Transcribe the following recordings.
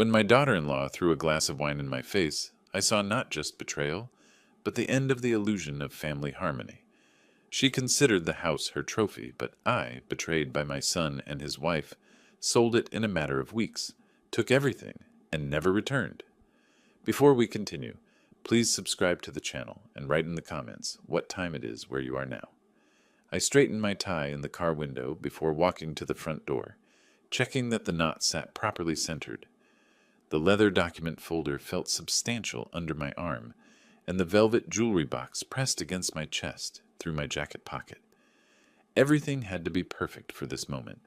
When my daughter-in-law threw a glass of wine in my face, I saw not just betrayal, but the end of the illusion of family harmony. She considered the house her trophy, but I, betrayed by my son and his wife, sold it in a matter of weeks, took everything, and never returned. Before we continue, please subscribe to the channel and write in the comments what time it is where you are now. I straightened my tie in the car window before walking to the front door, checking that the knot sat properly centered. The leather document folder felt substantial under my arm, and the velvet jewelry box pressed against my chest through my jacket pocket. Everything had to be perfect for this moment.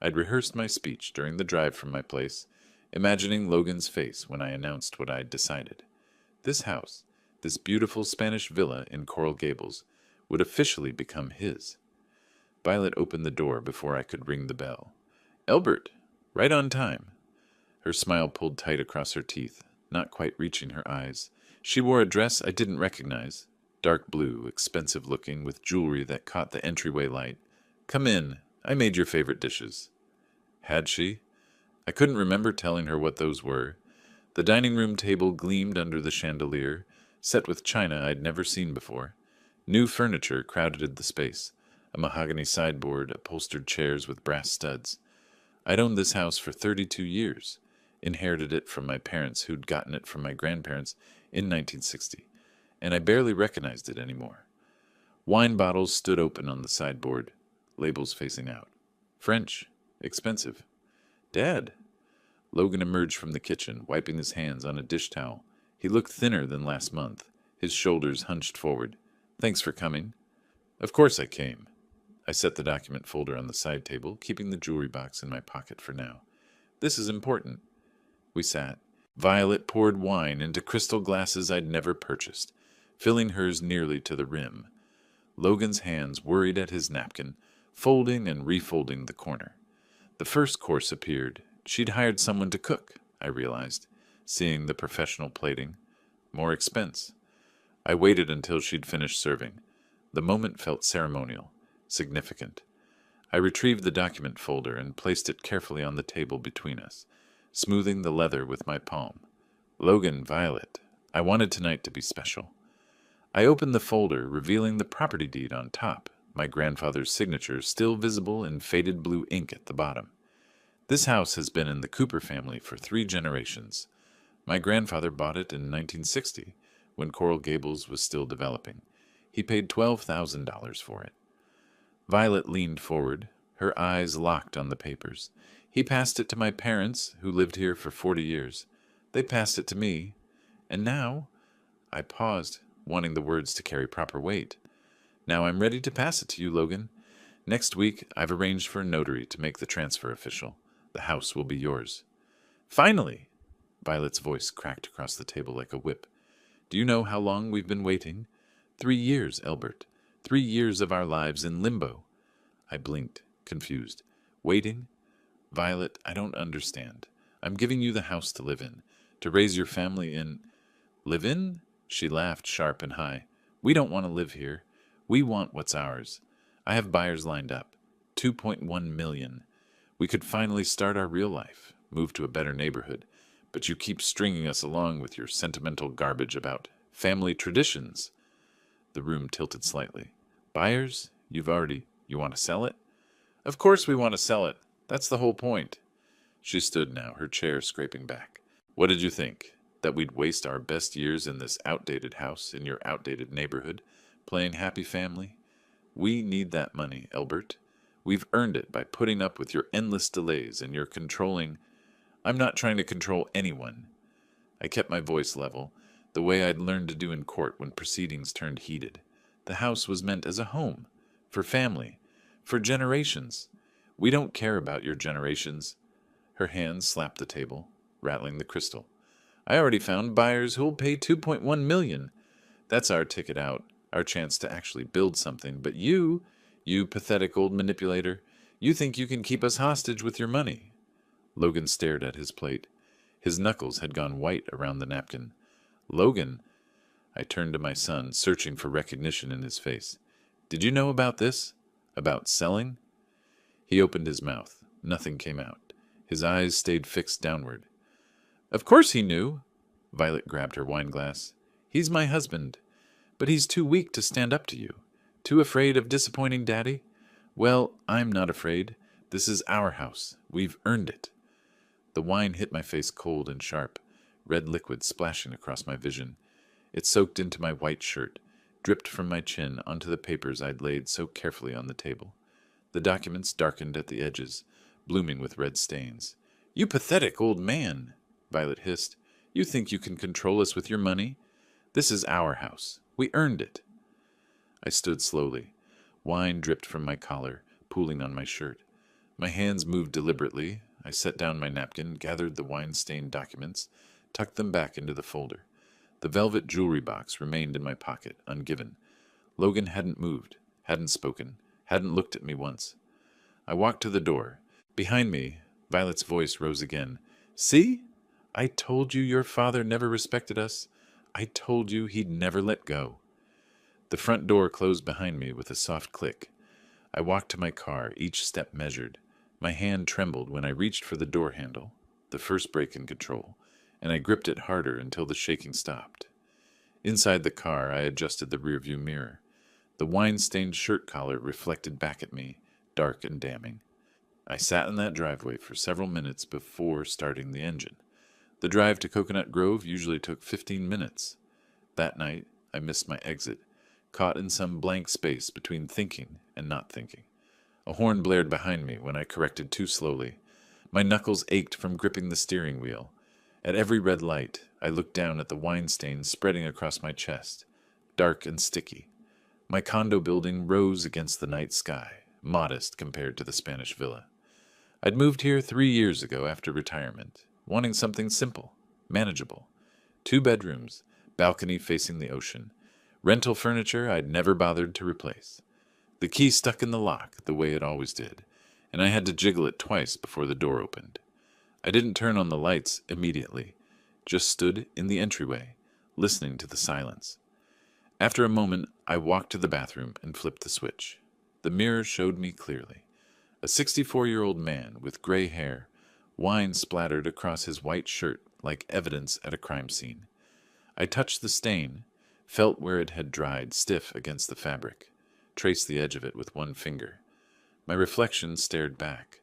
I'd rehearsed my speech during the drive from my place, imagining Logan's face when I announced what I'd decided. This house, this beautiful Spanish villa in Coral Gables, would officially become his. Violet opened the door before I could ring the bell. "Elbert, right on time." Her smile pulled tight across her teeth, not quite reaching her eyes. She wore a dress I didn't recognize, dark blue, expensive looking, with jewelry that caught the entryway light. "Come in. I made your favorite dishes." Had she? I couldn't remember telling her what those were. The dining room table gleamed under the chandelier, set with china I'd never seen before. New furniture crowded the space, a mahogany sideboard, upholstered chairs with brass studs. I'd owned this house for 32 years, inherited it from my parents who'd gotten it from my grandparents in 1960, and I barely recognized it anymore. Wine bottles stood open on the sideboard, labels facing out. French, expensive. "Dad." Logan emerged from the kitchen, wiping his hands on a dish towel. He looked thinner than last month, his shoulders hunched forward. "Thanks for coming." "Of course I came." I set the document folder on the side table, keeping the jewelry box in my pocket for now. "This is important." We sat. Violet poured wine into crystal glasses I'd never purchased, filling hers nearly to the rim. Logan's hands worried at his napkin, folding and refolding the corner. The first course appeared. She'd hired someone to cook, I realized, seeing the professional plating. More expense. I waited until she'd finished serving. The moment felt ceremonial, significant. I retrieved the document folder and placed it carefully on the table between us, smoothing the leather with my palm. "Logan, Violet, I wanted tonight to be special." I opened the folder, revealing the property deed on top, my grandfather's signature still visible in faded blue ink at the bottom. This house has been in the Cooper family for 3 generations. My grandfather bought it in 1960, when Coral Gables was still developing. He paid $12,000 for it. Violet leaned forward, her eyes locked on the papers. He passed it to my parents, who lived here for 40 years. They passed it to me. And now, I paused, wanting the words to carry proper weight. "Now I'm ready to pass it to you, Logan. Next week, I've arranged for a notary to make the transfer official. The house will be yours." "Finally!" Violet's voice cracked across the table like a whip. "Do you know how long we've been waiting? 3 years, Elbert. 3 years of our lives in limbo." I blinked, confused. "Waiting? Violet, I don't understand. I'm giving you the house to live in, to raise your family in." "Live in?" She laughed sharp and high. "We don't want to live here. We want what's ours. I have buyers lined up. 2.1 million. We could finally start our real life, move to a better neighborhood. But you keep stringing us along with your sentimental garbage about family traditions." The room tilted slightly. "Buyers? You want to sell it?" "Of course we want to sell it. That's the whole point." She stood now, her chair scraping back. "What did you think? That we'd waste our best years in this outdated house, in your outdated neighborhood, playing happy family? We need that money, Elbert. We've earned it by putting up with your endless delays and your controlling—" "I'm not trying to control anyone." I kept my voice level, the way I'd learned to do in court when proceedings turned heated. The house was meant as a home, for family, for generations. We don't care about your generations. Her hands slapped the table, rattling the crystal. "I already found buyers who'll pay 2.1 million. That's our ticket out, our chance to actually build something. But you pathetic old manipulator, you think you can keep us hostage with your money." Logan stared at his plate. His knuckles had gone white around the napkin. "Logan," I turned to my son, searching for recognition in his face. "Did you know about this? About selling?" He opened his mouth. Nothing came out. His eyes stayed fixed downward. Of course he knew. Violet grabbed her wine glass. He's my husband. But he's too weak to stand up to you. Too afraid of disappointing Daddy? Well, I'm not afraid. This is our house. We've earned it. The wine hit my face cold and sharp, red liquid splashing across my vision. It soaked into my white shirt, dripped from my chin onto the papers I'd laid so carefully on the table. The documents darkened at the edges, blooming with red stains. You pathetic old man, Violet hissed. You think you can control us with your money? This is our house. We earned it. I stood slowly. Wine dripped from my collar, pooling on my shirt. My hands moved deliberately. I set down my napkin, gathered the wine-stained documents, tucked them back into the folder. The velvet jewelry box remained in my pocket, ungiven. Logan hadn't moved, hadn't spoken, hadn't looked at me once. I walked to the door. Behind me, Violet's voice rose again. See? I told you your father never respected us. I told you he'd never let go. The front door closed behind me with a soft click. I walked to my car, each step measured. My hand trembled when I reached for the door handle, the first brake in control, and I gripped it harder until the shaking stopped. Inside the car, I adjusted the rearview mirror. The wine-stained shirt collar reflected back at me, dark and damning. I sat in that driveway for several minutes before starting the engine. The drive to Coconut Grove usually took 15 minutes. That night, I missed my exit, caught in some blank space between thinking and not thinking. A horn blared behind me when I corrected too slowly. My knuckles ached from gripping the steering wheel. At every red light, I looked down at the wine stains spreading across my chest, dark and sticky. My condo building rose against the night sky, modest compared to the Spanish villa. I'd moved here 3 years ago after retirement, wanting something simple, manageable. 2 bedrooms, balcony facing the ocean. Rental furniture I'd never bothered to replace. The key stuck in the lock the way it always did, and I had to jiggle it twice before the door opened. I didn't turn on the lights immediately, just stood in the entryway, listening to the silence. After a moment, I walked to the bathroom and flipped the switch. The mirror showed me clearly. A 64-year-old man with gray hair, wine splattered across his white shirt like evidence at a crime scene. I touched the stain, felt where it had dried stiff against the fabric, traced the edge of it with one finger. My reflection stared back.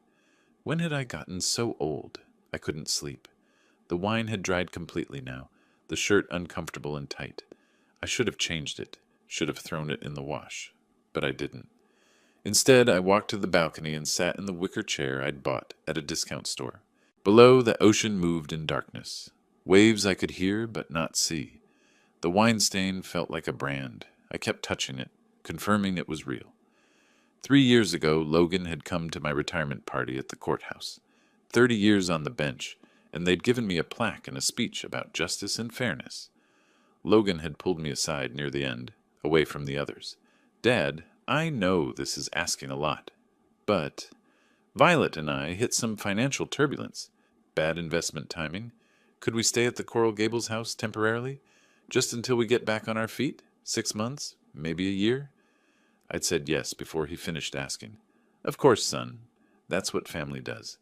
When had I gotten so old? I couldn't sleep. The wine had dried completely now, the shirt uncomfortable and tight. I should have changed it, should have thrown it in the wash, but I didn't. Instead, I walked to the balcony and sat in the wicker chair I'd bought at a discount store. Below, the ocean moved in darkness. Waves I could hear but not see. The wine stain felt like a brand. I kept touching it, confirming it was real. 3 years ago, Logan had come to my retirement party at the courthouse. 30 years on the bench, and they'd given me a plaque and a speech about justice and fairness. Logan had pulled me aside near the end, away from the others. Dad, I know this is asking a lot, but Violet and I hit some financial turbulence. Bad investment timing. Could we stay at the Coral Gables house temporarily? Just until we get back on our feet? 6 months? Maybe a year? I'd said yes before he finished asking. Of course, son. That's what family does.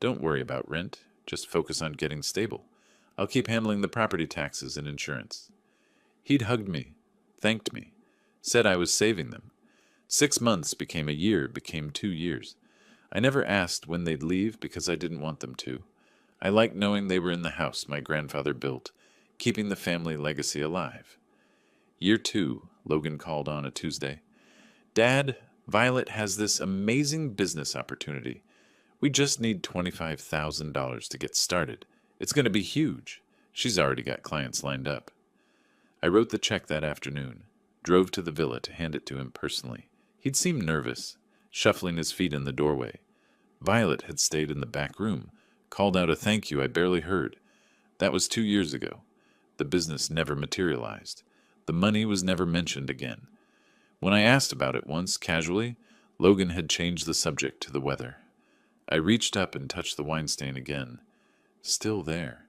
Don't worry about rent. Just focus on getting stable. I'll keep handling the property taxes and insurance. He'd hugged me, thanked me, said I was saving them. 6 months became a year, became 2 years. I never asked when they'd leave because I didn't want them to. I liked knowing they were in the house my grandfather built, keeping the family legacy alive. Year 2, Logan called on a Tuesday. Dad, Violet has this amazing business opportunity. We just need $25,000 to get started. It's going to be huge. She's already got clients lined up. I wrote the check that afternoon, drove to the villa to hand it to him personally. He'd seemed nervous, shuffling his feet in the doorway. Violet had stayed in the back room, called out a thank you I barely heard. That was 2 years ago. The business never materialized. The money was never mentioned again. When I asked about it once, casually, Logan had changed the subject to the weather. I reached up and touched the wine stain again. Still there.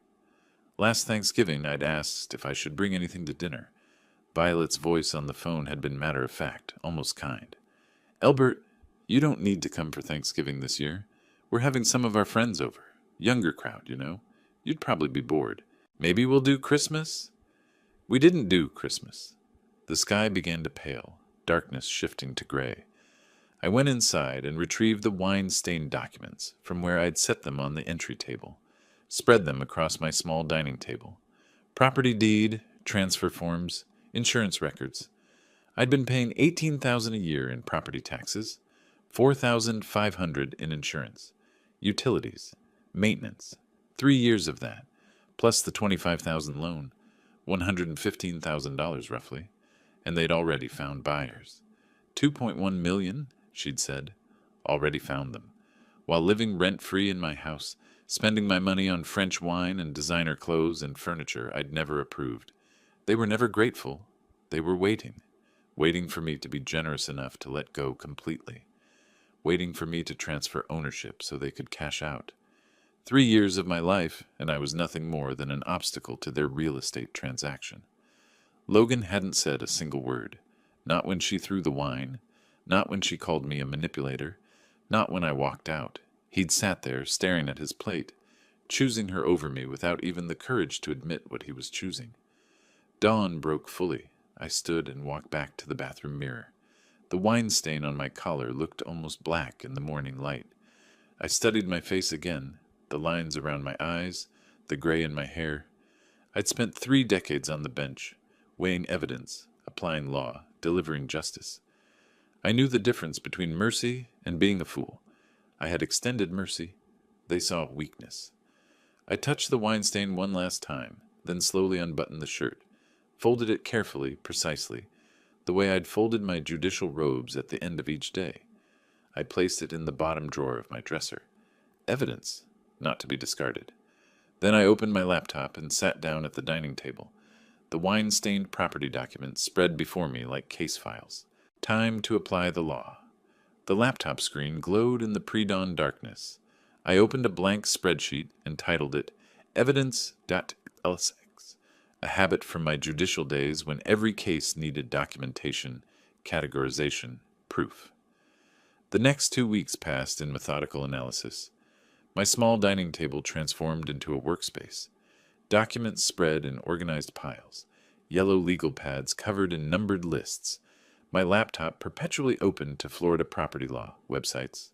Last Thanksgiving, I'd asked if I should bring anything to dinner. Violet's voice on the phone had been matter-of-fact, almost kind. Elbert, you don't need to come for Thanksgiving this year. We're having some of our friends over. Younger crowd, you know. You'd probably be bored. Maybe we'll do Christmas? We didn't do Christmas. The sky began to pale, darkness shifting to gray. I went inside and retrieved the wine-stained documents from where I'd set them on the entry table, spread them across my small dining table. Property deed, transfer forms, insurance records. I'd been paying $18,000 a year in property taxes, $4,500 in insurance, utilities, maintenance, 3 years of that, plus the $25,000 loan, $115,000 roughly, and they'd already found buyers. $2.1 million, she'd said, already found them, while living rent-free in my house, spending my money on French wine and designer clothes and furniture I'd never approved. They were never grateful. They were waiting for me to be generous enough to let go completely, waiting for me to transfer ownership so they could cash out. 3 years of my life, and I was nothing more than an obstacle to their real estate transaction. Logan hadn't said a single word, not when she threw the wine, not when she called me a manipulator, not when I walked out. He'd sat there, staring at his plate, choosing her over me without even the courage to admit what he was choosing. Dawn broke fully. I stood and walked back to the bathroom mirror. The wine stain on my collar looked almost black in the morning light. I studied my face again, the lines around my eyes, the gray in my hair. I'd spent 3 decades on the bench, weighing evidence, applying law, delivering justice. I knew the difference between mercy and being a fool. I had extended mercy. They saw weakness. I touched the wine stain one last time, then slowly unbuttoned the shirt, folded it carefully, precisely, the way I'd folded my judicial robes at the end of each day. I placed it in the bottom drawer of my dresser. Evidence, not to be discarded. Then I opened my laptop and sat down at the dining table. The wine-stained property documents spread before me like case files. Time to apply the law. The laptop screen glowed in the pre-dawn darkness. I opened a blank spreadsheet and titled it Evidence.lsx, a habit from my judicial days when every case needed documentation, categorization, proof. The next 2 weeks passed in methodical analysis. My small dining table transformed into a workspace. Documents spread in organized piles, yellow legal pads covered in numbered lists, my laptop perpetually open to Florida property law websites.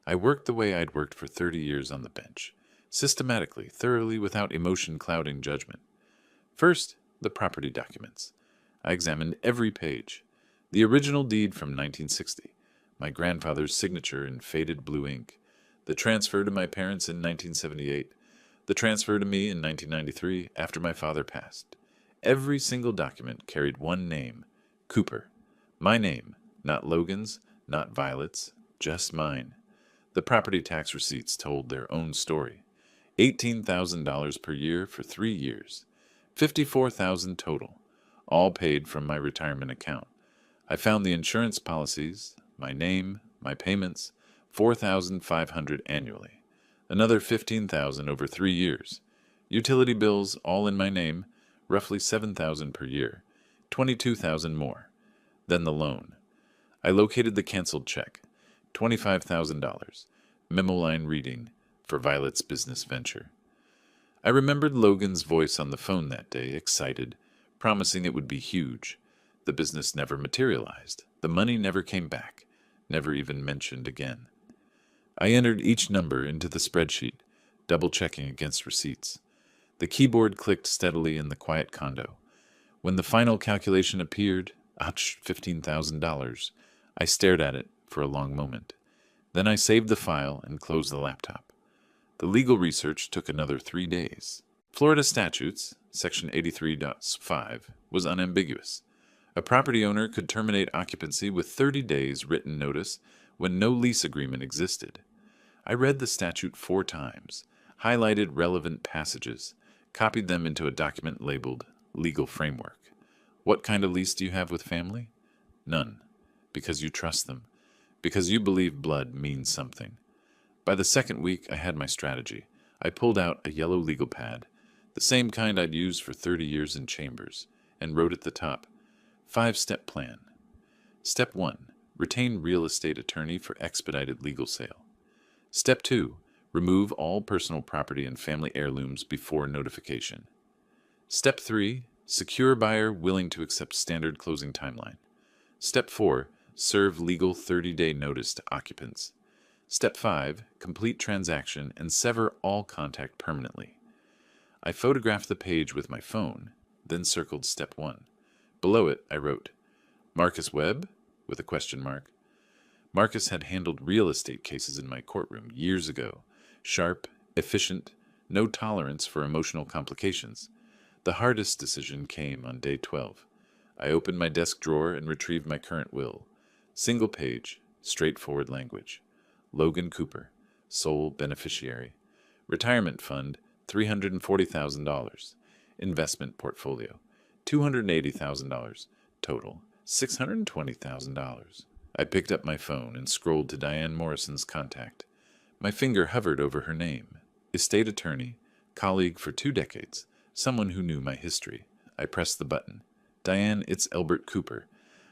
I worked the way I'd worked for 30 years on the bench, systematically, thoroughly, without emotion clouding judgment. First, the property documents. I examined every page. The original deed from 1960, my grandfather's signature in faded blue ink, the transfer to my parents in 1978, the transfer to me in 1993 after my father passed. Every single document carried one name, Cooper. My name, not Logan's, not Violet's, just mine. The property tax receipts told their own story. $18,000 per year for 3 years. $54,000 total, all paid from my retirement account. I found the insurance policies, my name, my payments, $4,500 annually. Another $15,000 over 3 years. Utility bills, all in my name, roughly $7,000 per year. $22,000 more. Then the loan. I located the canceled check, $25,000, memo line reading, for Violet's business venture. I remembered Logan's voice on the phone that day, excited, promising it would be huge. The business never materialized. The money never came back, never even mentioned again. I entered each number into the spreadsheet, double-checking against receipts. The keyboard clicked steadily in the quiet condo. When the final calculation appeared, ouch, $15,000, I stared at it for a long moment. Then I saved the file and closed the laptop. The legal research took another 3 days. Florida statutes, Section 83.5, was unambiguous. A property owner could terminate occupancy with 30 days written notice when no lease agreement existed. I read the statute 4 times, highlighted relevant passages, copied them into a document labeled Legal Framework. What kind of lease do you have with family? None. Because you trust them. Because you believe blood means something. By the second week, I had my strategy. I pulled out a yellow legal pad, the same kind I'd used for 30 years in chambers, and wrote at the top, 5-step plan. Step 1, retain real estate attorney for expedited legal sale. Step 2, Remove all personal property and family heirlooms before notification. Step 3. Secure buyer willing to accept standard closing timeline. Step 4. Serve legal 30-day notice to occupants. Step 5. Complete transaction and sever all contact permanently. I photographed the page with my phone, then circled Step 1. Below it, I wrote, Marcus Webb? With a question mark. Marcus had handled real estate cases in my courtroom years ago. Sharp, efficient, no tolerance for emotional complications. The hardest decision came on day 12. I opened my desk drawer and retrieved my current will. Single page, straightforward language. Logan Cooper, sole beneficiary. Retirement fund, $340,000. Investment portfolio, $280,000. Total, $620,000. I picked up my phone and scrolled to Diane Morrison's contact. My finger hovered over her name. Estate attorney, colleague for 2 decades, someone who knew my history. I pressed the button. Diane, it's Elbert Cooper.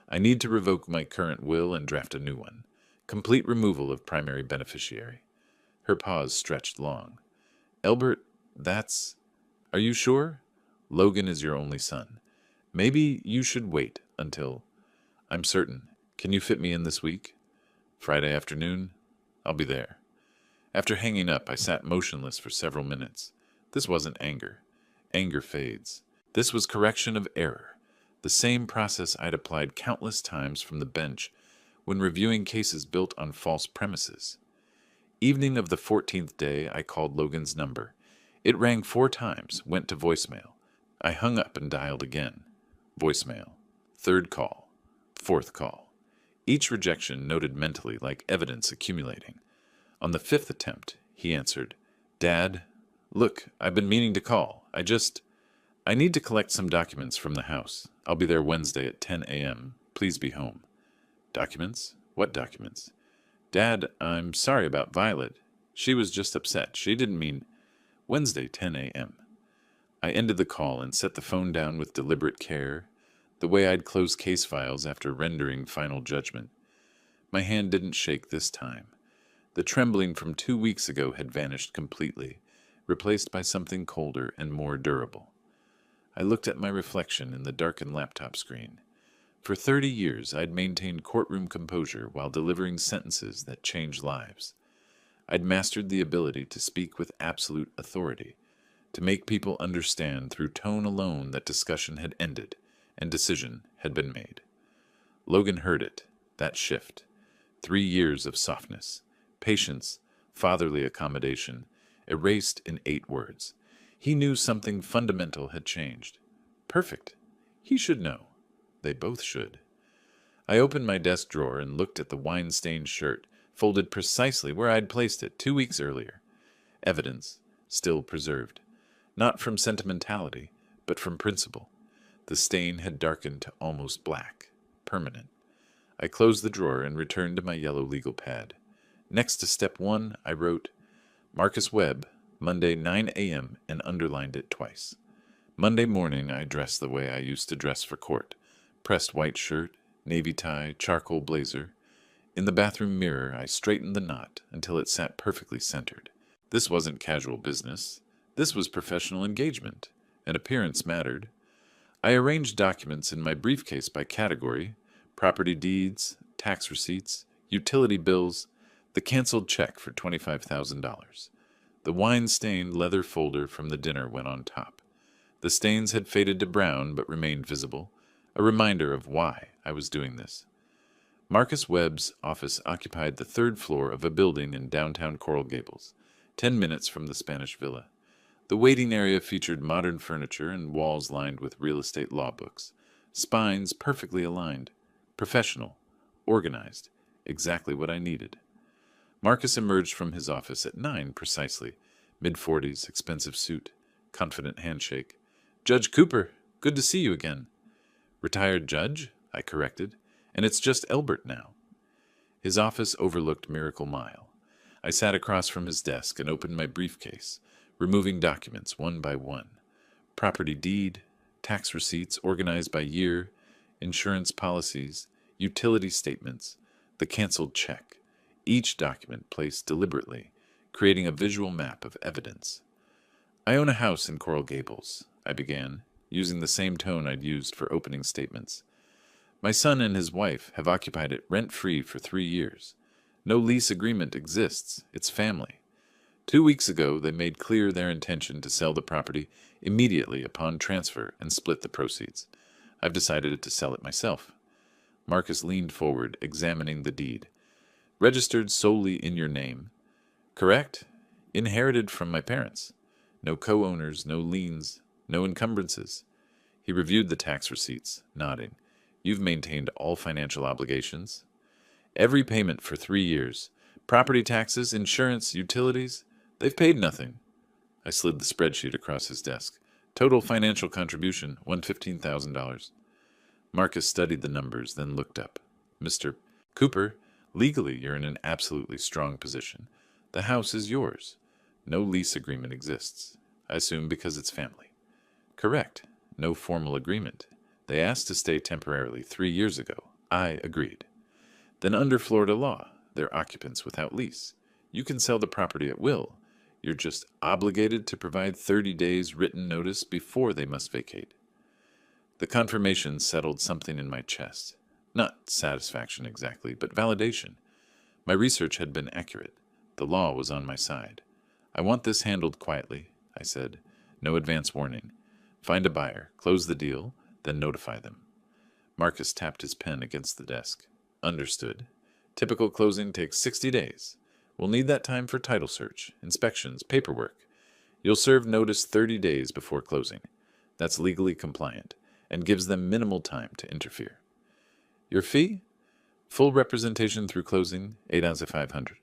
I need to revoke my current will and draft a new one. Complete removal of primary beneficiary. Her pause stretched long. Elbert, that's... Are you sure? Logan is your only son. Maybe you should wait until... I'm certain. Can you fit me in this week? Friday afternoon? I'll be there. After hanging up, I sat motionless for several minutes. This wasn't anger. Anger fades. This was correction of error, the same process I'd applied countless times from the bench when reviewing cases built on false premises. Evening of the 14th day, I called Logan's number. It rang 4 times, went to voicemail. I hung up and dialed again. Voicemail. 3rd call. 4th call. Each rejection noted mentally like evidence accumulating. On the 5th attempt, he answered, Dad, look, I've been meaning to call. I need to collect some documents from the house. I'll be there Wednesday at 10 a.m. Please be home. Documents? What documents? Dad, I'm sorry about Violet. She was just upset. She didn't mean... Wednesday, 10 a.m. I ended the call and set the phone down with deliberate care, the way I'd close case files after rendering final judgment. My hand didn't shake this time. The trembling from 2 weeks ago had vanished completely, replaced by something colder and more durable. I looked at my reflection in the darkened laptop screen. For 30 years, I'd maintained courtroom composure while delivering sentences that changed lives. I'd mastered the ability to speak with absolute authority, to make people understand through tone alone that discussion had ended and decision had been made. Logan heard it, that shift. 3 years of softness, patience, fatherly accommodation, erased in 8 words. He knew something fundamental had changed. Perfect. He should know. They both should. I opened my desk drawer and looked at the wine-stained shirt, folded precisely where I'd placed it 2 weeks earlier. Evidence, still preserved. Not from sentimentality, but from principle. The stain had darkened to almost black, permanent. I closed the drawer and returned to my yellow legal pad. Next to step 1, I wrote, Marcus Webb, Monday 9 a.m., and underlined it twice. Monday morning, I dressed the way I used to dress for court. Pressed white shirt, navy tie, charcoal blazer. In the bathroom mirror, I straightened the knot until it sat perfectly centered. This wasn't casual business. This was professional engagement, and appearance mattered. I arranged documents in my briefcase by category: property deeds, tax receipts, utility bills, the canceled check for $25,000. The wine-stained leather folder from the dinner went on top. The stains had faded to brown but remained visible, a reminder of why I was doing this. Marcus Webb's office occupied the 3rd floor of a building in downtown Coral Gables, 10 minutes from the Spanish Villa. The waiting area featured modern furniture and walls lined with real estate law books, spines perfectly aligned, professional, organized, exactly what I needed. Marcus emerged from his office at 9 precisely, mid-40s, expensive suit, confident handshake. Judge Cooper, good to see you again. Retired judge, I corrected, and it's just Elbert now. His office overlooked Miracle Mile. I sat across from his desk and opened my briefcase, removing documents one by one. Property deed, tax receipts organized by year, insurance policies, utility statements, the canceled check, each document placed deliberately, creating a visual map of evidence. I own a house in Coral Gables, I began, using the same tone I'd used for opening statements. My son and his wife have occupied it rent-free for 3 years. No lease agreement exists. It's family. 2 weeks ago, they made clear their intention to sell the property immediately upon transfer and split the proceeds. I've decided to sell it myself. Marcus leaned forward, examining the deed. Registered solely in your name. Correct? Inherited from my parents. No co-owners, no liens, no encumbrances. He reviewed the tax receipts, nodding. You've maintained all financial obligations. Every payment for 3 years. Property taxes, insurance, utilities. They've paid nothing. I slid the spreadsheet across his desk. Total financial contribution, $115,000. Marcus studied the numbers, then looked up. Mr. Cooper, legally you're in an absolutely strong position. The house is yours. No lease agreement exists. I assume because it's family. Correct. No formal agreement. They asked to stay temporarily 3 years ago. I agreed. Then under Florida law, they're occupants without lease. You can sell the property at will. You're just obligated to provide 30 days written notice before they must vacate. The confirmation settled something in my chest. Not satisfaction exactly, but validation. My research had been accurate. The law was on my side. I want this handled quietly, I said. No advance warning. Find a buyer, close the deal, then notify them. Marcus tapped his pen against the desk. Understood. Typical closing takes 60 days. We'll need that time for title search, inspections, paperwork. You'll serve notice 30 days before closing. That's legally compliant, and gives them minimal time to interfere. Your fee? Full representation through closing, 8 out of 500.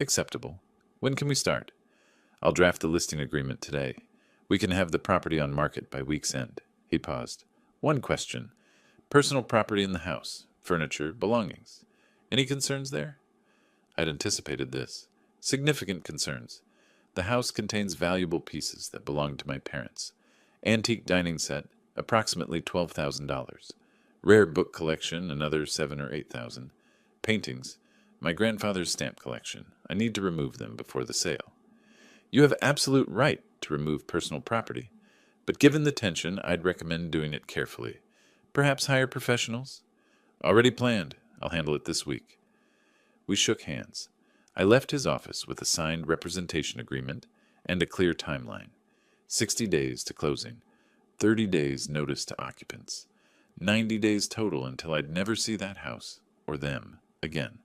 Acceptable. When can we start? I'll draft the listing agreement today. We can have the property on market by week's end. He paused. One question. Personal property in the house. Furniture, belongings. Any concerns there? I'd anticipated this. Significant concerns. The house contains valuable pieces that belonged to my parents. Antique dining set, approximately $12,000. Rare book collection, another $7,000 or $8,000. Paintings. My grandfather's stamp collection. I need to remove them before the sale. You have absolute right to remove personal property, but given the tension, I'd recommend doing it carefully. Perhaps hire professionals? Already planned. I'll handle it this week. We shook hands. I left his office with a signed representation agreement and a clear timeline. 60 days to closing. 30 days notice to occupants. 90 days total until I'd never see that house, or them, again.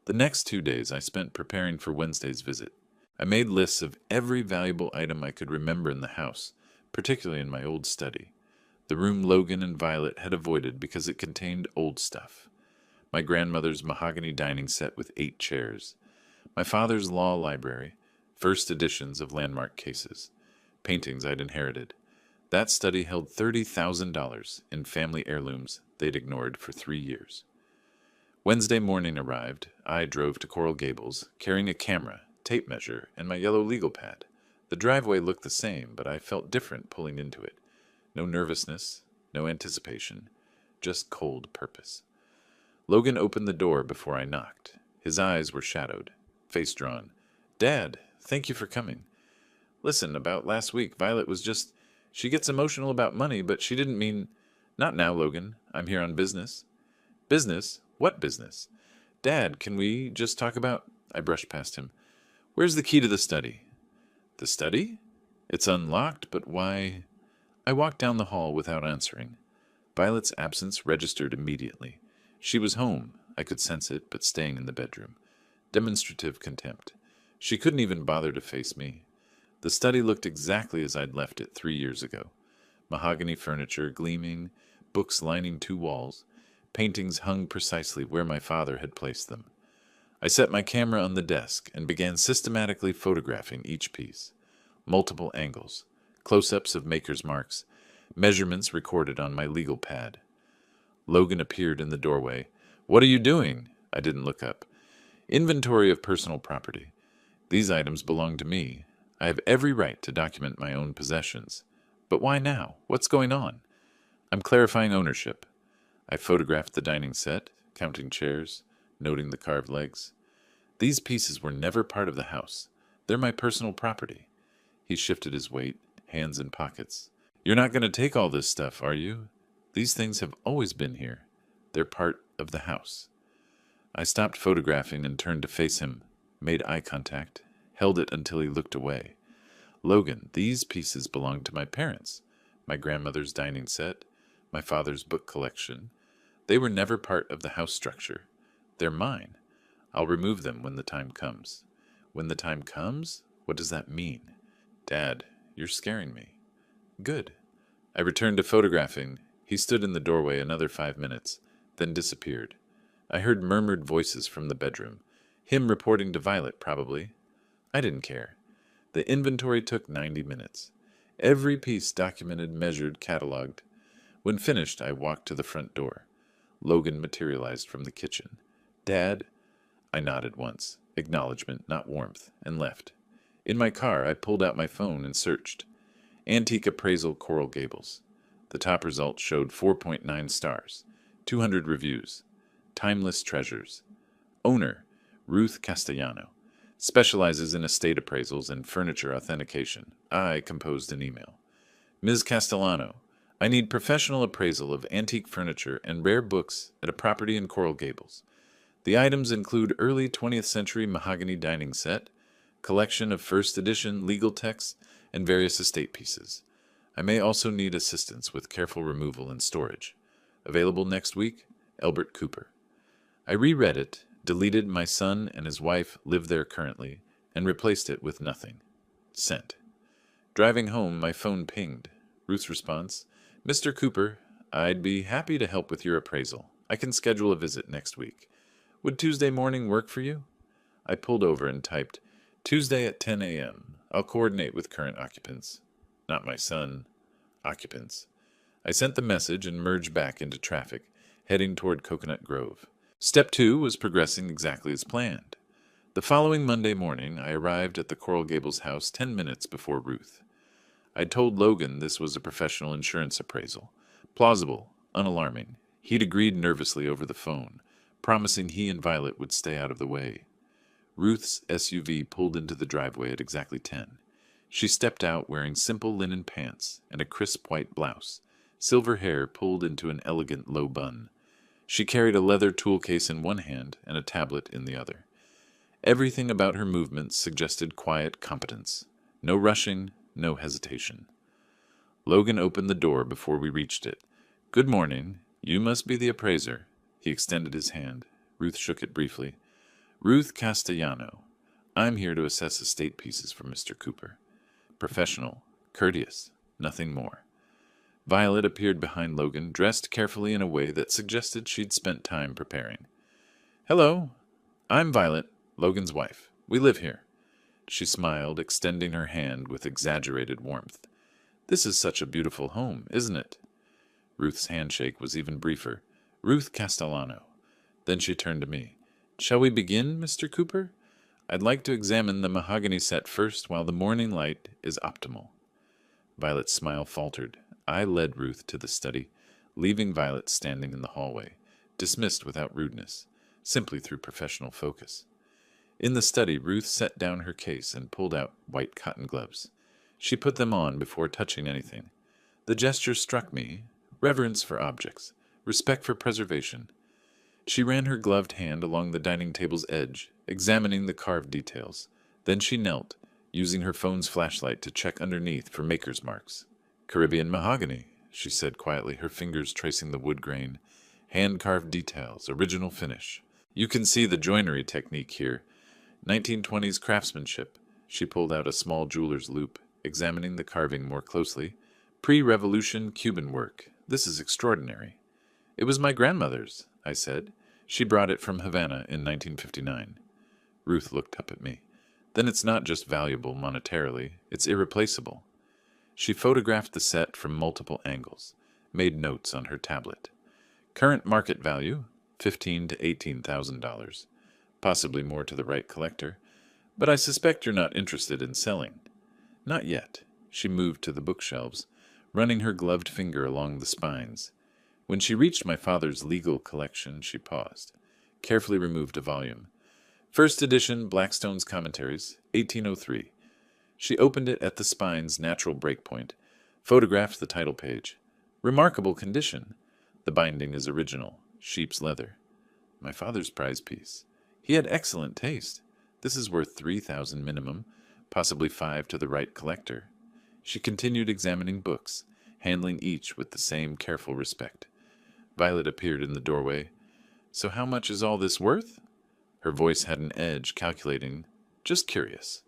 The next 2 days I spent preparing for Wednesday's visit. I made lists of every valuable item I could remember in the house, particularly in my old study. The room Logan and Violet had avoided because it contained old stuff. My grandmother's mahogany dining set with 8 chairs. My father's law library, first editions of landmark cases. Paintings I'd inherited. That study held $30,000 in family heirlooms they'd ignored for 3 years. Wednesday morning arrived. I drove to Coral Gables, carrying a camera, tape measure, and my yellow legal pad. The driveway looked the same, but I felt different pulling into it. No nervousness, no anticipation, just cold purpose. Logan opened the door before I knocked. His eyes were shadowed, face drawn. Dad, thank you for coming. Listen, about last week, Violet was just... She gets emotional about money, but she didn't mean... Not now, Logan. I'm here on business. Business? What business? Dad, can we just talk about... I brushed past him. Where's the key to the study? The study? It's unlocked, but why... I walked down the hall without answering. Violet's absence registered immediately. She was home. I could sense it, but staying in the bedroom. Demonstrative contempt. She couldn't even bother to face me. The study looked exactly as I'd left it 3 years ago. Mahogany furniture gleaming, books lining 2 walls, paintings hung precisely where my father had placed them. I set my camera on the desk and began systematically photographing each piece. Multiple angles, close-ups of maker's marks, measurements recorded on my legal pad. Logan appeared in the doorway. What are you doing? I didn't look up. Inventory of personal property. These items belong to me. I have every right to document my own possessions. But why now? What's going on? I'm clarifying ownership. I photographed the dining set, counting chairs, noting the carved legs. These pieces were never part of the house. They're my personal property. He shifted his weight, hands in pockets. You're not going to take all this stuff, are you? These things have always been here. They're part of the house. I stopped photographing and turned to face him, made eye contact, held it until he looked away. Logan, these pieces belong to my parents. My grandmother's dining set, my father's book collection. They were never part of the house structure. They're mine. I'll remove them when the time comes. When the time comes? What does that mean? Dad, you're scaring me. Good. I returned to photographing. He stood in the doorway another 5 minutes, then disappeared. I heard murmured voices from the bedroom. Him reporting to Violet, probably. I didn't care. The inventory took 90 minutes. Every piece documented, measured, cataloged. When finished, I walked to the front door. Logan materialized from the kitchen. Dad? I nodded once, acknowledgement, not warmth, and left. In my car, I pulled out my phone and searched. Antique Appraisal Coral Gables. The top result showed 4.9 stars, 200 reviews. Timeless treasures. Owner, Ruth Castellano. Specializes in estate appraisals and furniture authentication. I composed an email. Ms. Castellano, I need professional appraisal of antique furniture and rare books at a property in Coral Gables. The items include early 20th century mahogany dining set, collection of first edition legal texts, and various estate pieces. I may also need assistance with careful removal and storage. Available next week, Elbert Cooper. I reread it, deleted my son and his wife live there currently, and replaced it with nothing. Sent. Driving home, my phone pinged. Ruth's response, Mr. Cooper, I'd be happy to help with your appraisal. I can schedule a visit next week. Would Tuesday morning work for you? I pulled over and typed, Tuesday at 10 a.m. I'll coordinate with current occupants. Not my son. Occupants. I sent the message and merged back into traffic, heading toward Coconut Grove. Step 2 was progressing exactly as planned. The following Monday morning, I arrived at the Coral Gables house 10 minutes before Ruth. I'd told Logan this was a professional insurance appraisal. Plausible, unalarming. He'd agreed nervously over the phone, promising he and Violet would stay out of the way. Ruth's SUV pulled into the driveway at exactly 10. She stepped out wearing simple linen pants and a crisp white blouse, silver hair pulled into an elegant low bun. She carried a leather tool case in one hand and a tablet in the other. Everything about her movements suggested quiet competence. No rushing, no hesitation. Logan opened the door before we reached it. Good morning. You must be the appraiser. He extended his hand. Ruth shook it briefly. Ruth Castellano. I'm here to assess estate pieces for Mr. Cooper. Professional, courteous, nothing more. Violet appeared behind Logan, dressed carefully in a way that suggested she'd spent time preparing. Hello. I'm Violet, Logan's wife. We live here. She smiled, extending her hand with exaggerated warmth. This is such a beautiful home, isn't it? Ruth's handshake was even briefer. Ruth Castellano. Then she turned to me. Shall we begin, Mr. Cooper? I'd like to examine the mahogany set first while the morning light is optimal. Violet's smile faltered. I led Ruth to the study, leaving Violet standing in the hallway, dismissed without rudeness, simply through professional focus. In the study, Ruth set down her case and pulled out white cotton gloves. She put them on before touching anything. The gesture struck me, reverence for objects, respect for preservation. She ran her gloved hand along the dining table's edge, examining the carved details. Then she knelt, using her phone's flashlight to check underneath for maker's marks. Caribbean mahogany, she said quietly, her fingers tracing the wood grain. Hand-carved details, original finish. You can see the joinery technique here. 1920s craftsmanship. She pulled out a small jeweler's loupe, examining the carving more closely. Pre-revolution Cuban work. This is extraordinary. It was my grandmother's, I said. She brought it from Havana in 1959. Ruth looked up at me. Then it's not just valuable monetarily, it's irreplaceable. She photographed the set from multiple angles, made notes on her tablet. Current market value, $15,000 to $18,000. Possibly more to the right collector. But I suspect you're not interested in selling. Not yet. She moved to the bookshelves, running her gloved finger along the spines. When she reached my father's legal collection, she paused, carefully removed a volume. First edition Blackstone's Commentaries, 1803. She opened it at the spine's natural breakpoint, photographed the title page. Remarkable condition. The binding is original, sheep's leather. My father's prize piece. He had excellent taste. This is worth 3,000 minimum, possibly 5 to the right collector. She continued examining books, handling each with the same careful respect. Violet appeared in the doorway. So how much is all this worth? Her voice had an edge, calculating, just curious.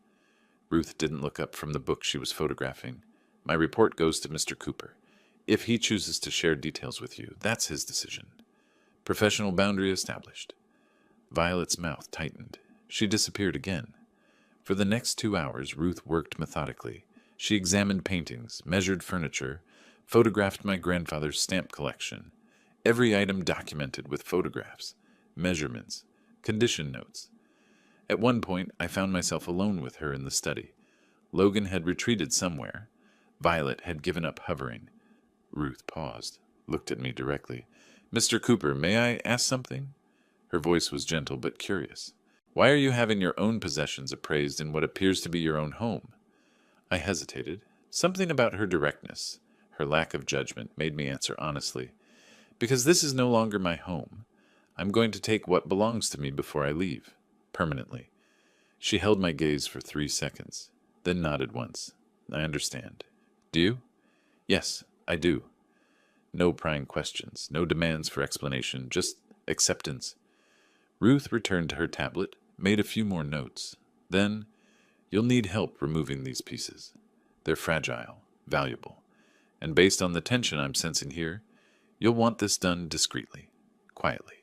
Ruth didn't look up from the book she was photographing. My report goes to Mr. Cooper. If he chooses to share details with you, that's his decision. Professional boundary established. Violet's mouth tightened. She disappeared again. For the next 2 hours, Ruth worked methodically. She examined paintings, measured furniture, photographed my grandfather's stamp collection. Every item documented with photographs, measurements, condition notes. At one point, I found myself alone with her in the study. Logan had retreated somewhere. Violet had given up hovering. Ruth paused, looked at me directly. Mr. Cooper, may I ask something? Her voice was gentle but curious. Why are you having your own possessions appraised in what appears to be your own home? I hesitated. Something about her directness, her lack of judgment, made me answer honestly. Because this is no longer my home. I'm going to take what belongs to me before I leave, permanently. She held my gaze for 3 seconds, then nodded once. I understand. Do you? Yes, I do. No prying questions, no demands for explanation, just acceptance. Ruth returned to her tablet, made a few more notes. Then, you'll need help removing these pieces. They're fragile, valuable, and based on the tension I'm sensing here, you'll want this done discreetly, quietly.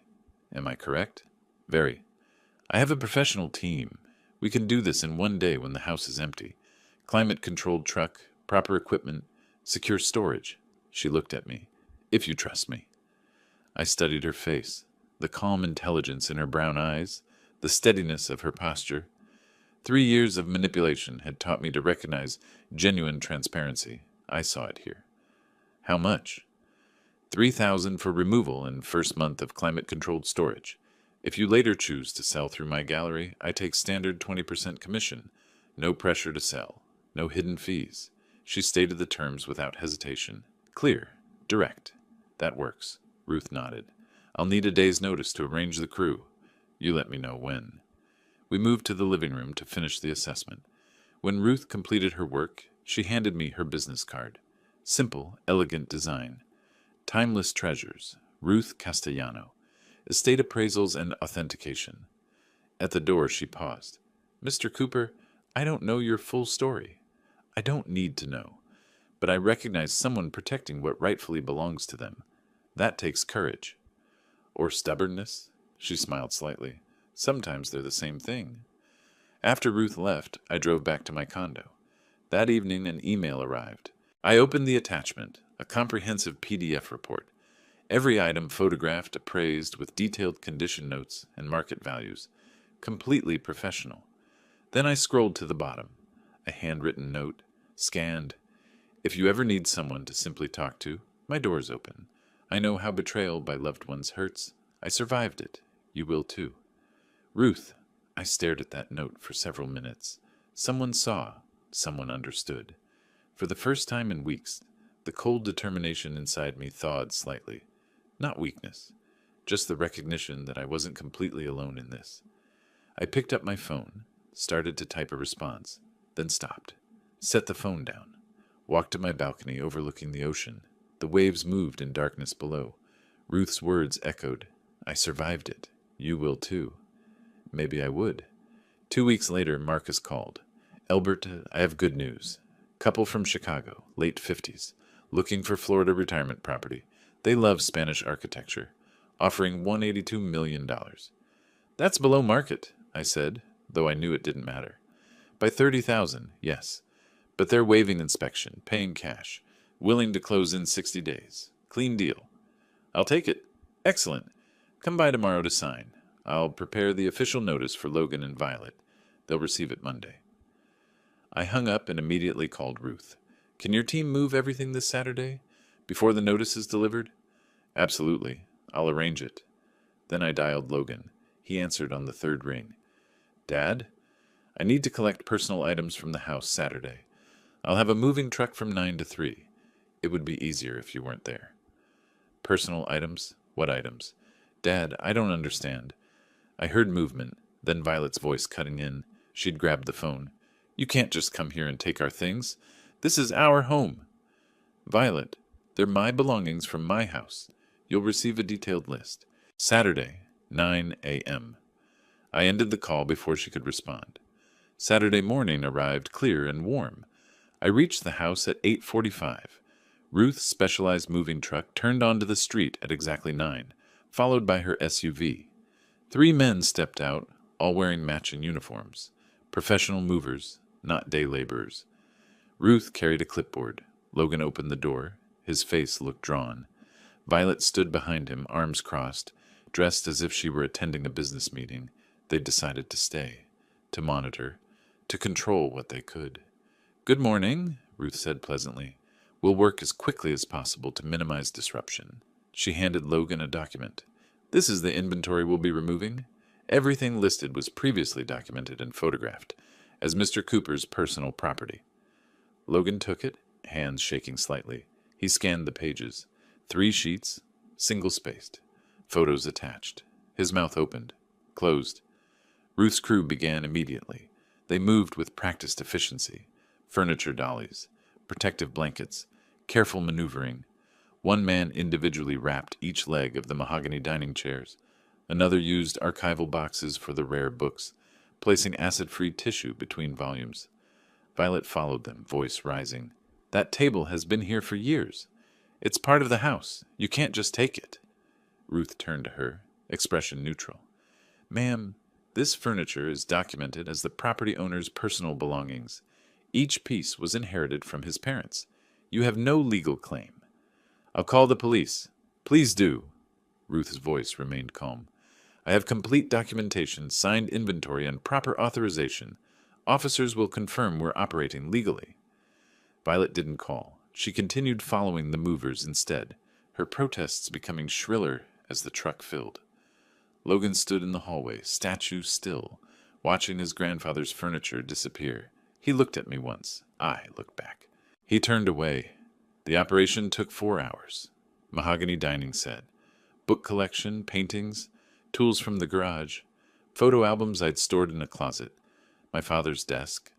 Am I correct? Very. I have a professional team. We can do this in 1 day when the house is empty. Climate-controlled truck, proper equipment, secure storage. She looked at me. If you trust me. I studied her face, the calm intelligence in her brown eyes, the steadiness of her posture. 3 years of manipulation had taught me to recognize genuine transparency. I saw it here. How much? 3,000 for removal and first month of climate-controlled storage. If you later choose to sell through my gallery, I take standard 20% commission. No pressure to sell. No hidden fees. She stated the terms without hesitation. Clear. Direct. That works. Ruth nodded. I'll need a day's notice to arrange the crew. You let me know when. We moved to the living room to finish the assessment. When Ruth completed her work, she handed me her business card. Simple, elegant design. Timeless Treasures, Ruth Castellano. Estate appraisals and authentication. At the door, she paused. Mr. Cooper, I don't know your full story. I don't need to know. But I recognize someone protecting what rightfully belongs to them. That takes courage. Or stubbornness? She smiled slightly. Sometimes they're the same thing. After Ruth left, I drove back to my condo. That evening, an email arrived. I opened the attachment, a comprehensive PDF report. Every item photographed, appraised, with detailed condition notes and market values. Completely professional. Then I scrolled to the bottom. A handwritten note, scanned. If you ever need someone to simply talk to, my door's open. I know how betrayal by loved ones hurts. I survived it. You will too. Ruth. I stared at that note for several minutes. Someone saw. Someone understood. For the first time in weeks, the cold determination inside me thawed slightly. Not weakness, just the recognition that I wasn't completely alone in this. I picked up my phone, started to type a response, then stopped, set the phone down, walked to my balcony overlooking the ocean. The waves moved in darkness below. Ruth's words echoed. I survived it. You will too. Maybe I would. 2 weeks later, Marcus called. Albert, I have good news. Couple from Chicago, late 50s, looking for Florida retirement property. They love Spanish architecture, offering $182 million. That's below market, I said, though I knew it didn't matter. By $30,000, yes. But they're waiving inspection, paying cash, willing to close in 60 days. Clean deal. I'll take it. Excellent. Come by tomorrow to sign. I'll prepare the official notice for Logan and Violet. They'll receive it Monday. I hung up and immediately called Ruth. Can your team move everything this Saturday? Before the notice is delivered? Absolutely. I'll arrange it. Then I dialed Logan. He answered on the third ring. Dad, I need to collect personal items from the house Saturday. I'll have a moving truck from 9 to 3. It would be easier if you weren't there. Personal items? What items? Dad, I don't understand. I heard movement, then Violet's voice cutting in. She'd grabbed the phone. You can't just come here and take our things. This is our home. Violet, they're my belongings from my house. You'll receive a detailed list. Saturday, 9 a.m. I ended the call before she could respond. Saturday morning arrived clear and warm. I reached the house at 8:45. Ruth's specialized moving truck turned onto the street at exactly 9, followed by her SUV. 3 men stepped out, all wearing matching uniforms. Professional movers, not day laborers. Ruth carried a clipboard. Logan opened the door. His face looked drawn. Violet stood behind him, arms crossed, dressed as if she were attending a business meeting. They'd decided to stay, to monitor, to control what they could. Good morning, Ruth said pleasantly. We'll work as quickly as possible to minimize disruption. She handed Logan a document. This is the inventory we'll be removing. Everything listed was previously documented and photographed as Mr. Cooper's personal property. Logan took it, hands shaking slightly. He scanned the pages. 3 sheets, single-spaced. Photos attached. His mouth opened, closed. Ruth's crew began immediately. They moved with practiced efficiency. Furniture dollies, protective blankets, careful maneuvering. One man individually wrapped each leg of the mahogany dining chairs. Another used archival boxes for the rare books, placing acid-free tissue between volumes. Violet followed them, voice rising. That table has been here for years. It's part of the house. You can't just take it. Ruth turned to her, expression neutral. Ma'am, this furniture is documented as the property owner's personal belongings. Each piece was inherited from his parents. You have no legal claim. I'll call the police. Please do. Ruth's voice remained calm. I have complete documentation, signed inventory, and proper authorization. Officers will confirm we're operating legally. Violet didn't call. She continued following the movers instead, her protests becoming shriller as the truck filled. Logan stood in the hallway, statue still, watching his grandfather's furniture disappear. He looked at me once. I looked back. He turned away. The operation took 4 hours. Mahogany dining set. Book collection, paintings, tools from the garage, photo albums I'd stored in a closet, my father's desk.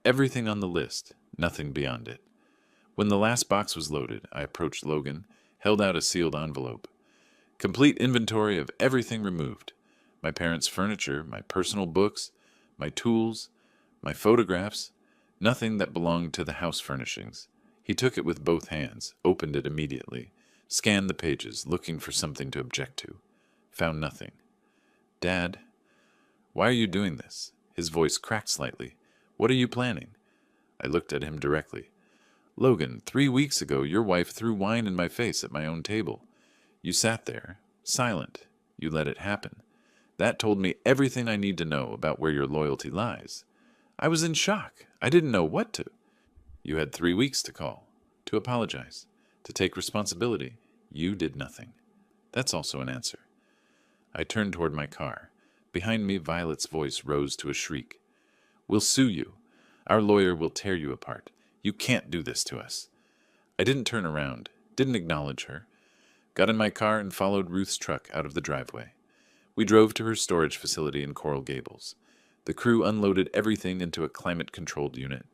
Everything on the list, nothing beyond it. When the last box was loaded, I approached Logan, held out a sealed envelope. Complete inventory of everything removed. My parents' furniture, my personal books, my tools, my photographs, nothing that belonged to the house furnishings. He took it with both hands, opened it immediately, scanned the pages, looking for something to object to. Found nothing. Dad, why are you doing this? His voice cracked slightly. What are you planning? I looked at him directly. Logan, 3 weeks ago your wife threw wine in my face at my own table. You sat there, silent. You let it happen. That told me everything I need to know about where your loyalty lies. I was in shock. I didn't know what to. You had 3 weeks to call, to apologize, to take responsibility. You did nothing. That's also an answer. I turned toward my car. Behind me, Violet's voice rose to a shriek. We'll sue you. Our lawyer will tear you apart. You can't do this to us. I didn't turn around, didn't acknowledge her. Got in my car and followed Ruth's truck out of the driveway. We drove to her storage facility in Coral Gables. The crew unloaded everything into a climate-controlled unit.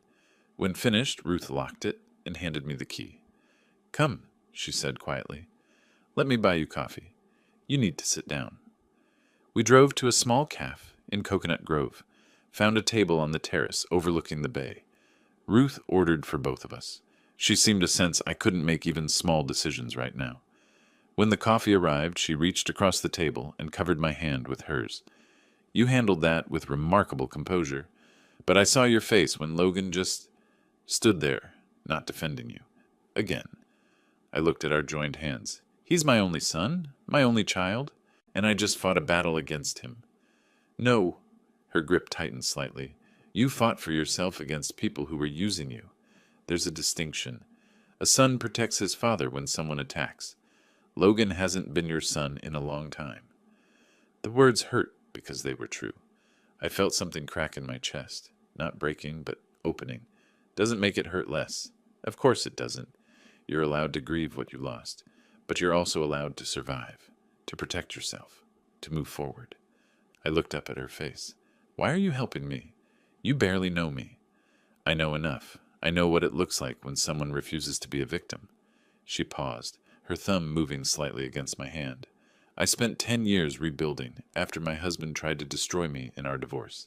When finished, Ruth locked it and handed me the key. Come, she said quietly. Let me buy you coffee. You need to sit down. We drove to a small cafe in Coconut Grove, found a table on the terrace overlooking the bay. Ruth ordered for both of us. She seemed to sense I couldn't make even small decisions right now. When the coffee arrived, she reached across the table and covered my hand with hers. You handled that with remarkable composure, but I saw your face when Logan just stood there, not defending you. Again. I looked at our joined hands. He's my only son, my only child, and I just fought a battle against him. No, her grip tightened slightly. You fought for yourself against people who were using you. There's a distinction. A son protects his father when someone attacks. Logan hasn't been your son in a long time. The words hurt because they were true. I felt something crack in my chest. Not breaking, but opening. Doesn't make it hurt less. Of course it doesn't. You're allowed to grieve what you lost, but you're also allowed to survive, to protect yourself, to move forward. I looked up at her face. Why are you helping me? You barely know me. I know enough. I know what it looks like when someone refuses to be a victim. She paused, her thumb moving slightly against my hand. I spent 10 years rebuilding after my husband tried to destroy me in our divorce.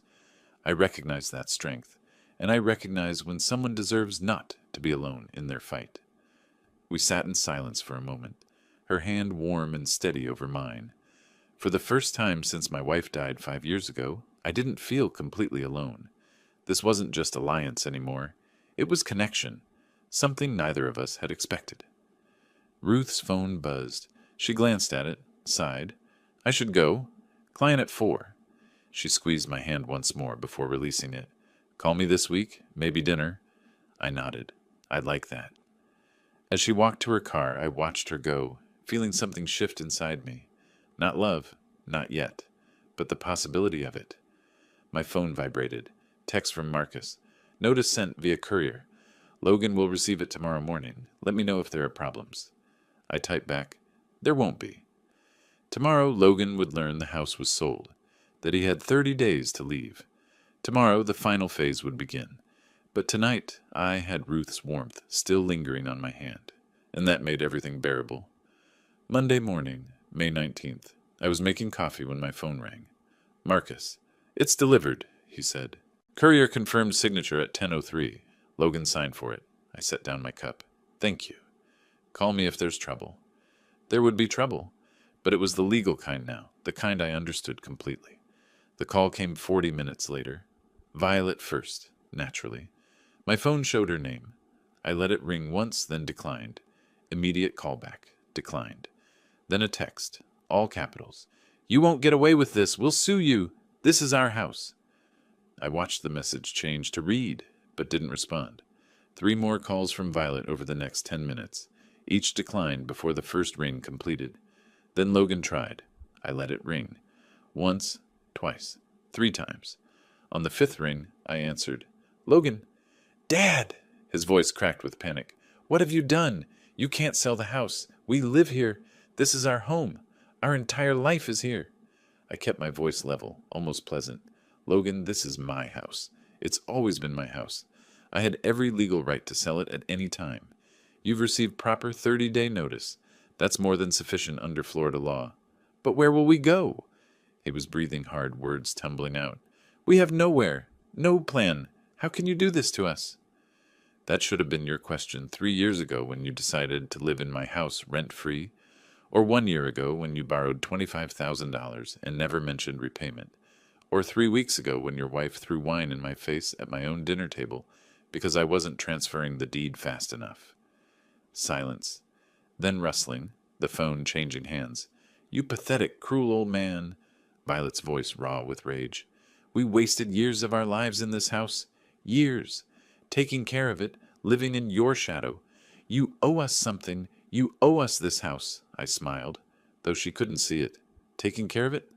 I recognize that strength, and I recognize when someone deserves not to be alone in their fight. We sat in silence for a moment, her hand warm and steady over mine. For the first time since my wife died 5 years ago, I didn't feel completely alone. This wasn't just alliance anymore. It was connection, something neither of us had expected. Ruth's phone buzzed. She glanced at it, sighed. I should go. Client at 4. She squeezed my hand once more before releasing it. Call me this week, maybe dinner. I nodded. I'd like that. As she walked to her car, I watched her go, feeling something shift inside me. Not love, not yet, but the possibility of it. My phone vibrated. Text from Marcus. Notice sent via courier. Logan will receive it tomorrow morning. Let me know if there are problems. I typed back, there won't be. Tomorrow, Logan would learn the house was sold, that he had 30 days to leave. Tomorrow, the final phase would begin. But tonight, I had Ruth's warmth still lingering on my hand, and that made everything bearable. Monday morning, May 19th. I was making coffee when my phone rang. Marcus. It's delivered, he said. Courier confirmed signature at 10:03. Logan signed for it. I set down my cup. Thank you. Call me if there's trouble. There would be trouble, but it was the legal kind now, the kind I understood completely. The call came 40 minutes later. Violet first, naturally. My phone showed her name. I let it ring once, then declined. Immediate callback. Declined. Then a text, all capitals. You won't get away with this. We'll sue you. This is our house. I watched the message change to read, but didn't respond. 3 more calls from Violet over the next 10 minutes. Each declined before the first ring completed. Then Logan tried. I let it ring. Once, twice, 3 times. On the 5th ring, I answered. Logan. Dad! His voice cracked with panic. What have you done? You can't sell the house. We live here. This is our home. Our entire life is here. I kept my voice level, almost pleasant. Logan, this is my house. It's always been my house. I had every legal right to sell it at any time. You've received proper 30-day notice. That's more than sufficient under Florida law. But where will we go? He was breathing hard, words tumbling out. We have nowhere. No plan. How can you do this to us? That should have been your question 3 years ago when you decided to live in my house rent-free, or 1 year ago when you borrowed $25,000 and never mentioned repayment, or 3 weeks ago when your wife threw wine in my face at my own dinner table because I wasn't transferring the deed fast enough. Silence. Then rustling, the phone changing hands. You pathetic, cruel old man. Violet's voice raw with rage. We wasted years of our lives in this house. Years. Taking care of it, living in your shadow. You owe us something. You owe us this house. I smiled, though she couldn't see it. Taking care of it?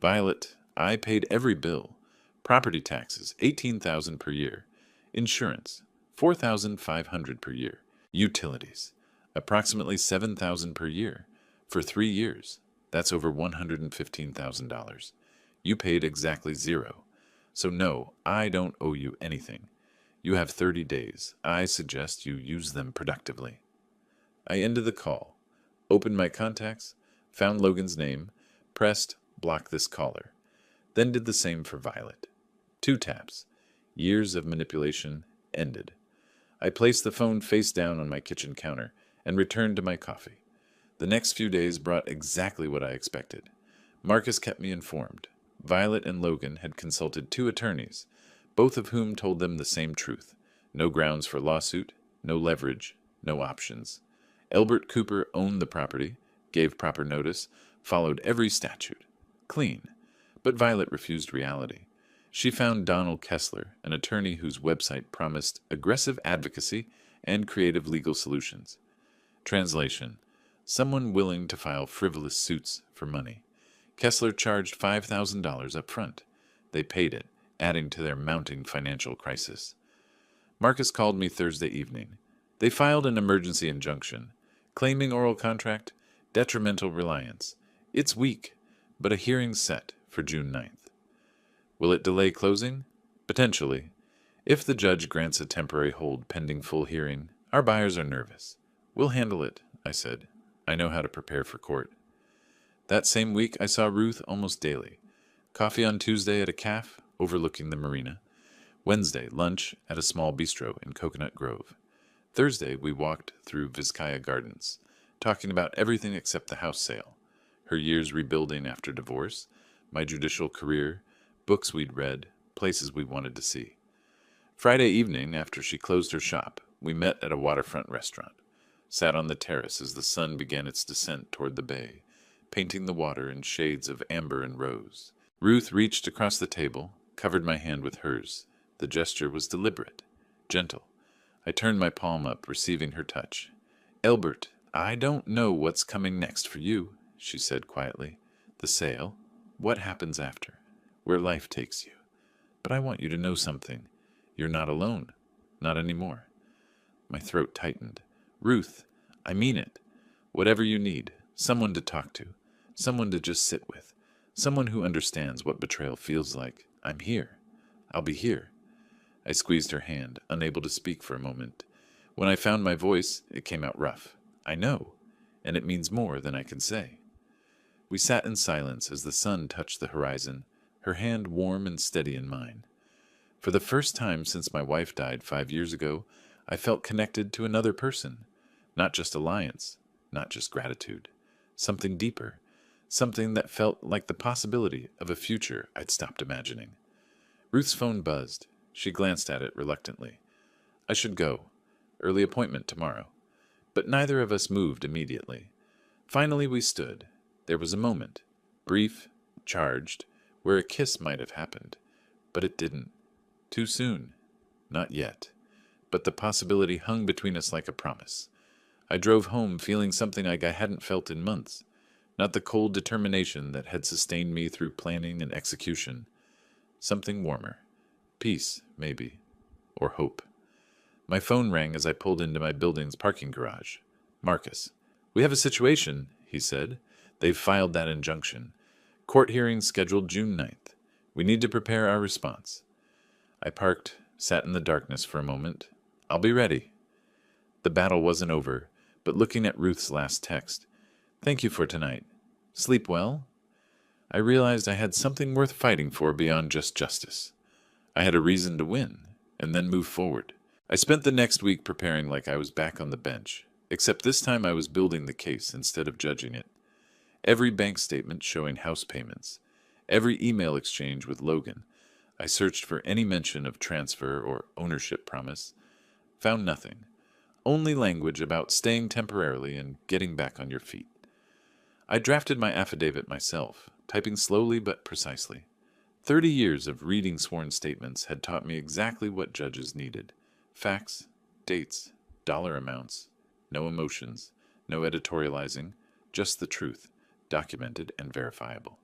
Violet, I paid every bill. Property taxes, $18,000 per year. Insurance, $4,500 per year. Utilities, approximately $7,000 per year. For 3 years, that's over $115,000. You paid exactly 0. So no, I don't owe you anything. You have 30 days. I suggest you use them productively. I ended the call, opened my contacts, found Logan's name, pressed block this caller, then did the same for Violet. 2 taps. Years of manipulation ended. I placed the phone face down on my kitchen counter and returned to my coffee. The next few days brought exactly what I expected. Marcus kept me informed. Violet and Logan had consulted 2 attorneys, both of whom told them the same truth. No grounds for lawsuit, no leverage, no options. Elbert Cooper owned the property, gave proper notice, followed every statute. Clean. But Violet refused reality. She found Donald Kessler, an attorney whose website promised aggressive advocacy and creative legal solutions. Translation: someone willing to file frivolous suits for money. Kessler charged $5,000 up front. They paid it, adding to their mounting financial crisis. Marcus called me Thursday evening. They filed an emergency injunction, claiming oral contract, detrimental reliance. It's weak, but a hearing set for June 9th. Will it delay closing? Potentially. If the judge grants a temporary hold pending full hearing, our buyers are nervous. We'll handle it, I said. I know how to prepare for court. That same week, I saw Ruth almost daily. Coffee on Tuesday at a cafe overlooking the marina. Wednesday, lunch at a small bistro in Coconut Grove. Thursday, we walked through Vizcaya Gardens, talking about everything except the house sale, her years rebuilding after divorce, my judicial career, books we'd read, places we wanted to see. Friday evening, after she closed her shop, we met at a waterfront restaurant, sat on the terrace as the sun began its descent toward the bay, painting the water in shades of amber and rose. Ruth reached across the table, covered my hand with hers. The gesture was deliberate, gentle. I turned my palm up, receiving her touch. "Elbert, I don't know what's coming next for you," she said quietly. "The sale, what happens after, where life takes you. But I want you to know something. You're not alone. Not anymore." My throat tightened. "Ruth, I mean it. Whatever you need, someone to talk to, someone to just sit with, someone who understands what betrayal feels like. I'm here. I'll be here." I squeezed her hand, unable to speak for a moment. When I found my voice, it came out rough. "I know, and it means more than I can say." We sat in silence as the sun touched the horizon, her hand warm and steady in mine. For the first time since my wife died 5 years ago, I felt connected to another person. Not just alliance, not just gratitude. Something deeper, something that felt like the possibility of a future I'd stopped imagining. Ruth's phone buzzed. She glanced at it reluctantly. I should go. Early appointment tomorrow. But neither of us moved immediately. Finally we stood. There was a moment, brief, charged, where a kiss might have happened. But it didn't. Too soon. Not yet. But the possibility hung between us like a promise. I drove home feeling something like I hadn't felt in months. Not the cold determination that had sustained me through planning and execution. Something warmer. Peace, maybe. Or hope. My phone rang as I pulled into my building's parking garage. "Marcus, we have a situation," he said. "They've filed that injunction. Court hearing scheduled June 9th. We need to prepare our response." I parked, sat in the darkness for a moment. "I'll be ready." The battle wasn't over, but looking at Ruth's last text, "Thank you for tonight. Sleep well?" I realized I had something worth fighting for beyond just justice. I had a reason to win, and then move forward. I spent the next week preparing like I was back on the bench, except this time I was building the case instead of judging it. Every bank statement showing house payments, every email exchange with Logan. I searched for any mention of transfer or ownership promise. Found nothing. Only language about staying temporarily and getting back on your feet. I drafted my affidavit myself, typing slowly but precisely. 30 years of reading sworn statements had taught me exactly what judges needed. Facts, dates, dollar amounts, no emotions, no editorializing, just the truth, documented and verifiable.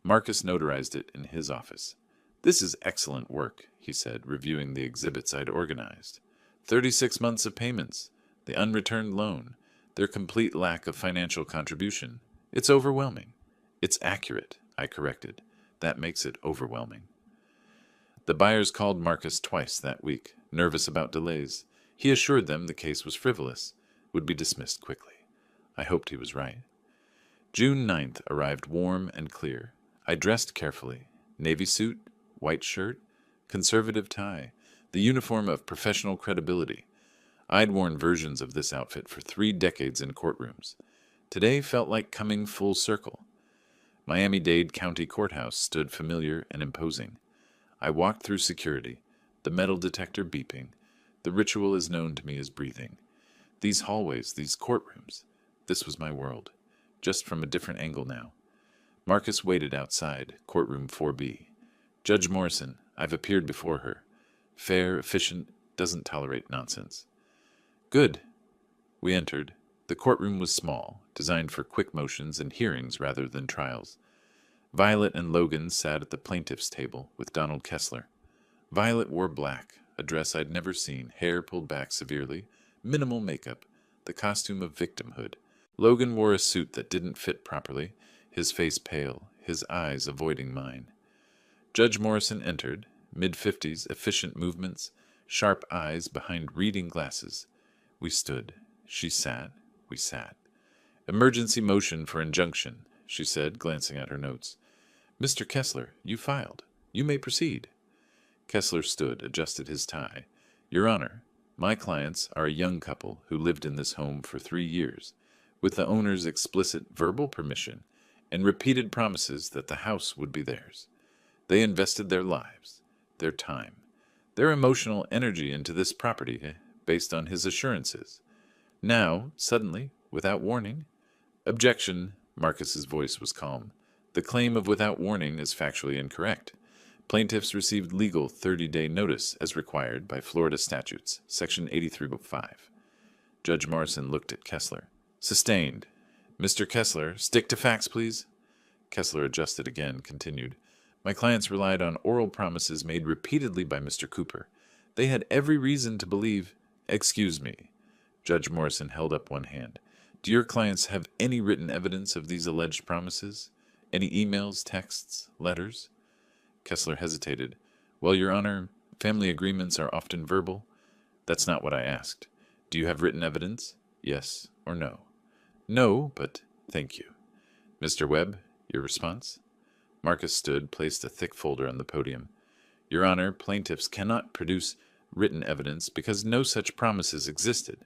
Marcus notarized it in his office. "This is excellent work," he said, reviewing the exhibits I'd organized. 36 months of payments, the unreturned loan, their complete lack of financial contribution. It's overwhelming. It's accurate, I corrected. That makes it overwhelming. The buyers called Marcus twice that week, nervous about delays. He assured them the case was frivolous, would be dismissed quickly. I hoped he was right. June 9th arrived warm and clear. I dressed carefully. Navy suit, white shirt, conservative tie, the uniform of professional credibility. I'd worn versions of this outfit for 3 decades in courtrooms. Today felt like coming full circle. Miami-Dade County Courthouse stood familiar and imposing. I walked through security, the metal detector beeping. The ritual is known to me as breathing. These hallways, these courtrooms, this was my world, just from a different angle now. Marcus waited outside, courtroom 4B. "Judge Morrison, I've appeared before her. Fair, efficient, doesn't tolerate nonsense." "Good." We entered. The courtroom was small, designed for quick motions and hearings rather than trials. Violet and Logan sat at the plaintiff's table with Donald Kessler. Violet wore black, a dress I'd never seen, hair pulled back severely, minimal makeup, the costume of victimhood. Logan wore a suit that didn't fit properly, his face pale, his eyes avoiding mine. Judge Morrison entered, mid-50s, efficient movements, sharp eyes behind reading glasses. We stood. She sat. We sat. Emergency motion for injunction, she said, glancing at her notes. Mr. Kessler, you filed. You may proceed. Kessler stood, adjusted his tie. Your Honor, my clients are a young couple who lived in this home for 3 years, with the owner's explicit verbal permission and repeated promises that the house would be theirs. They invested their lives, their time, their emotional energy into this property based on his assurances. Now, suddenly, without warning... Objection, Marcus's voice was calm. The claim of without warning is factually incorrect. Plaintiffs received legal 30-day notice as required by Florida statutes, Section 8305. Judge Morrison looked at Kessler. Sustained. Mr. Kessler, stick to facts, please. Kessler adjusted again, continued. My clients relied on oral promises made repeatedly by Mr. Cooper. They had every reason to believe... Excuse me. Judge Morrison held up one hand. Do your clients have any written evidence of these alleged promises? Any emails, texts, letters? Kessler hesitated. Well, Your Honor, family agreements are often verbal. That's not what I asked. Do you have written evidence? Yes or no? No, but thank you. Mr. Webb, your response? Marcus stood, placed a thick folder on the podium. Your Honor, plaintiffs cannot produce written evidence because no such promises existed.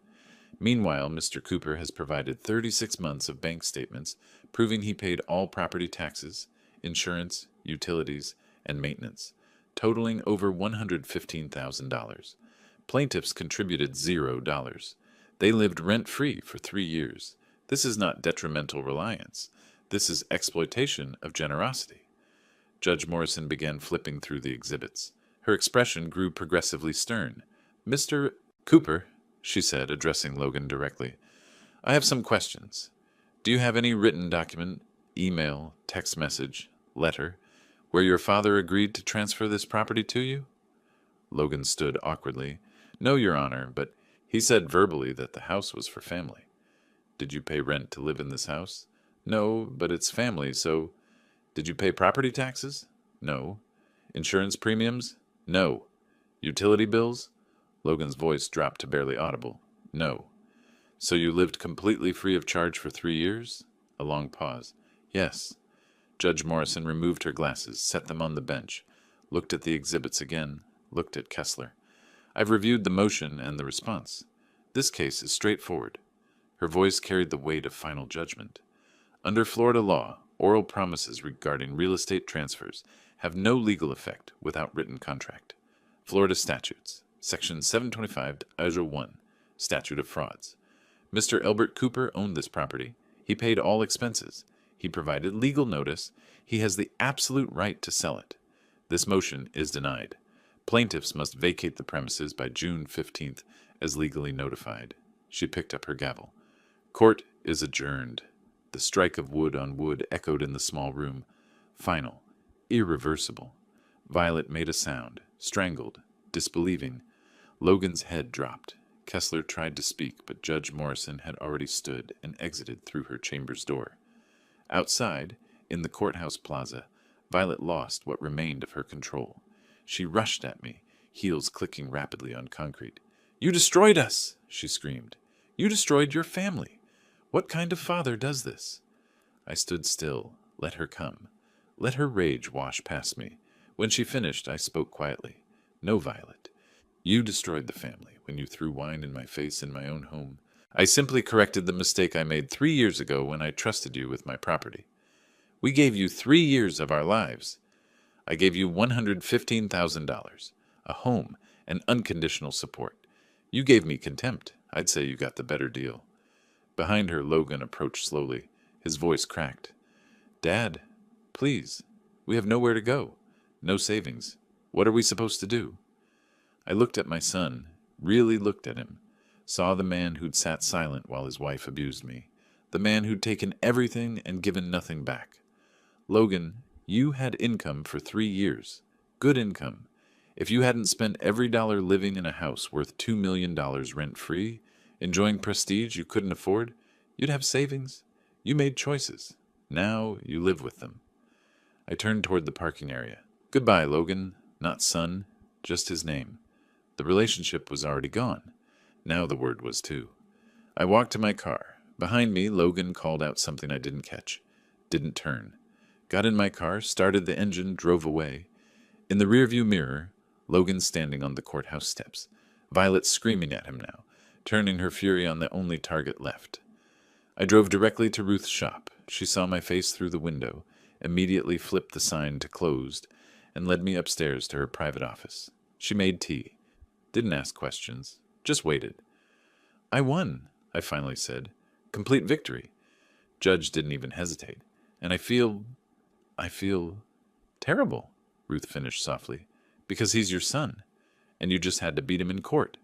Meanwhile, Mr. Cooper has provided 36 months of bank statements proving he paid all property taxes, insurance, utilities, and maintenance, totaling over $115,000. Plaintiffs contributed $0. They lived rent-free for 3 years. This is not detrimental reliance. This is exploitation of generosity. Judge Morrison began flipping through the exhibits. Her expression grew progressively stern. Mr. Cooper, she said, addressing Logan directly, I have some questions. Do you have any written document, email, text message, letter, where your father agreed to transfer this property to you? Logan stood awkwardly. No, Your Honor, but he said verbally that the house was for family. Did you pay rent to live in this house? No, but it's family, so... Did you pay property taxes? No. Insurance premiums? No. Utility bills? Logan's voice dropped to barely audible. No. So you lived completely free of charge for 3 years? A long pause. Yes. Judge Morrison removed her glasses, set them on the bench, looked at the exhibits again, looked at Kessler. I've reviewed the motion and the response. This case is straightforward. Her voice carried the weight of final judgment. Under Florida law, oral promises regarding real estate transfers have no legal effect without written contract. Florida statutes, Section 725, Item 1, Statute of Frauds. Mr. Elbert Cooper owned this property. He paid all expenses. He provided legal notice. He has the absolute right to sell it. This motion is denied. Plaintiffs must vacate the premises by June 15th as legally notified. She picked up her gavel. Court is adjourned. The strike of wood on wood echoed in the small room. Final. Irreversible. Violet made a sound, strangled, disbelieving. Logan's head dropped. Kessler tried to speak, but Judge Morrison had already stood and exited through her chamber's door. Outside, in the courthouse plaza, Violet lost what remained of her control. She rushed at me, heels clicking rapidly on concrete. You destroyed us, she screamed. You destroyed your family. What kind of father does this? I stood still, let her come. Let her rage wash past me. When she finished, I spoke quietly. No, Violet. You destroyed the family when you threw wine in my face in my own home. I simply corrected the mistake I made 3 years ago when I trusted you with my property. We gave you 3 years of our lives. I gave you $115,000, a home, and unconditional support. You gave me contempt. I'd say you got the better deal. Behind her, Logan approached slowly. His voice cracked. Dad, please. We have nowhere to go. No savings. What are we supposed to do? I looked at my son, really looked at him, saw the man who'd sat silent while his wife abused me, the man who'd taken everything and given nothing back. Logan, You had income for 3 years. Good income. If you hadn't spent every dollar living in a house worth $2 million rent-free, enjoying prestige you couldn't afford, you'd have savings. You made choices. Now you live with them. I turned toward the parking area. Goodbye, Logan. Not son, just his name. The relationship was already gone. Now the word was too. I walked to my car. Behind me, Logan called out something I didn't catch. Didn't turn. Got in my car, started the engine, drove away. In the rearview mirror, Logan standing on the courthouse steps. Violet screaming at him now, turning her fury on the only target left. I drove directly to Ruth's shop. She saw my face through the window, immediately flipped the sign to closed, and led me upstairs to her private office. She made tea. Didn't ask questions. Just waited. I won, I finally said. Complete victory. Judge didn't even hesitate. And I feel terrible, Ruth finished softly, because he's your son, and you just had to beat him in court.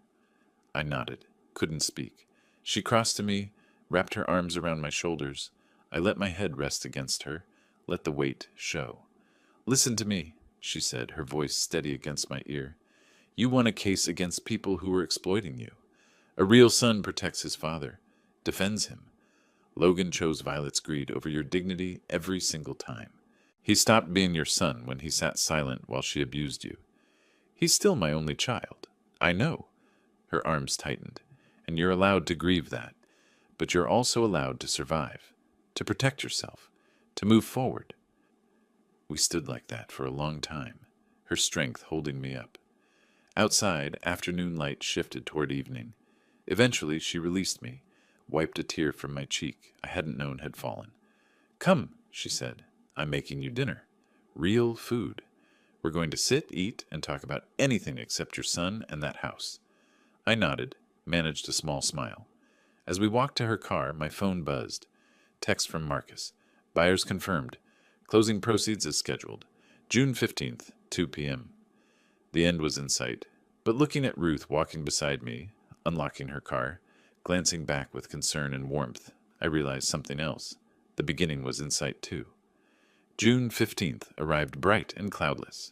I nodded, couldn't speak. She crossed to me, wrapped her arms around my shoulders. I let my head rest against her, let the weight show. Listen to me, she said, her voice steady against my ear. You won a case against people who were exploiting you. A real son protects his father, defends him. Logan chose Violet's greed over your dignity every single time. He stopped being your son when he sat silent while she abused you. He's still my only child. I know. Her arms tightened. And you're allowed to grieve that. But you're also allowed to survive, to protect yourself, to move forward. We stood like that for a long time, her strength holding me up. Outside, afternoon light shifted toward evening. Eventually, she released me, wiped a tear from my cheek I hadn't known had fallen. Come, she said. I'm making you dinner. Real food. We're going to sit, eat, and talk about anything except your son and that house. I nodded, managed a small smile. As we walked to her car, my phone buzzed. Text from Marcus. Buyers confirmed. Closing proceeds as scheduled. June 15th, 2 p.m. The end was in sight, but looking at Ruth walking beside me, unlocking her car, glancing back with concern and warmth, I realized something else. The beginning was in sight too. June 15th arrived bright and cloudless.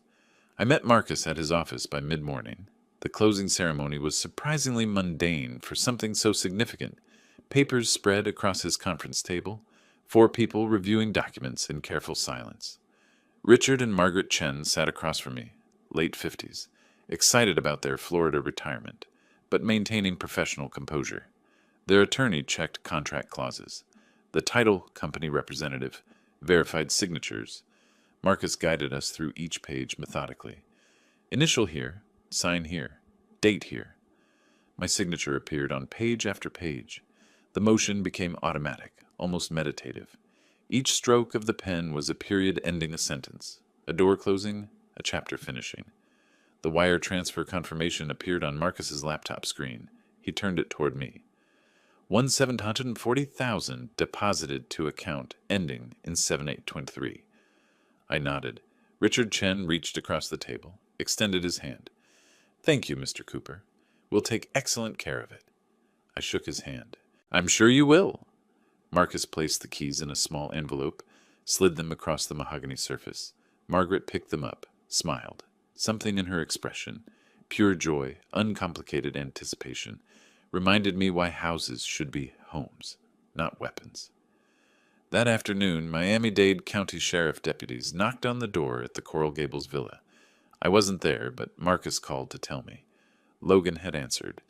I met Marcus at his office by mid-morning. The closing ceremony was surprisingly mundane for something so significant. Papers spread across his conference table, 4 people reviewing documents in careful silence. Richard and Margaret Chen sat across from me, late 50s, excited about their Florida retirement, but maintaining professional composure. Their attorney checked contract clauses. The title company representative verified signatures. Marcus guided us through each page methodically. Initial here, sign here, date here. My signature appeared on page after page. The motion became automatic, almost meditative. Each stroke of the pen was a period ending a sentence, a door closing, a chapter finishing. The wire transfer confirmation appeared on Marcus's laptop screen. He turned it toward me. 1,740,000 deposited to account ending in 7823. I nodded. Richard Chen reached across the table, extended his hand. Thank you, Mr. Cooper. We'll take excellent care of it. I shook his hand. I'm sure you will. Marcus placed the keys in a small envelope, slid them across the mahogany surface. Margaret picked them up, smiled. Something in her expression, pure joy, uncomplicated anticipation, reminded me why houses should be homes, not weapons. That afternoon, Miami-Dade County Sheriff deputies knocked on the door at the Coral Gables villa. I wasn't there, but Marcus called to tell me. Logan had answered.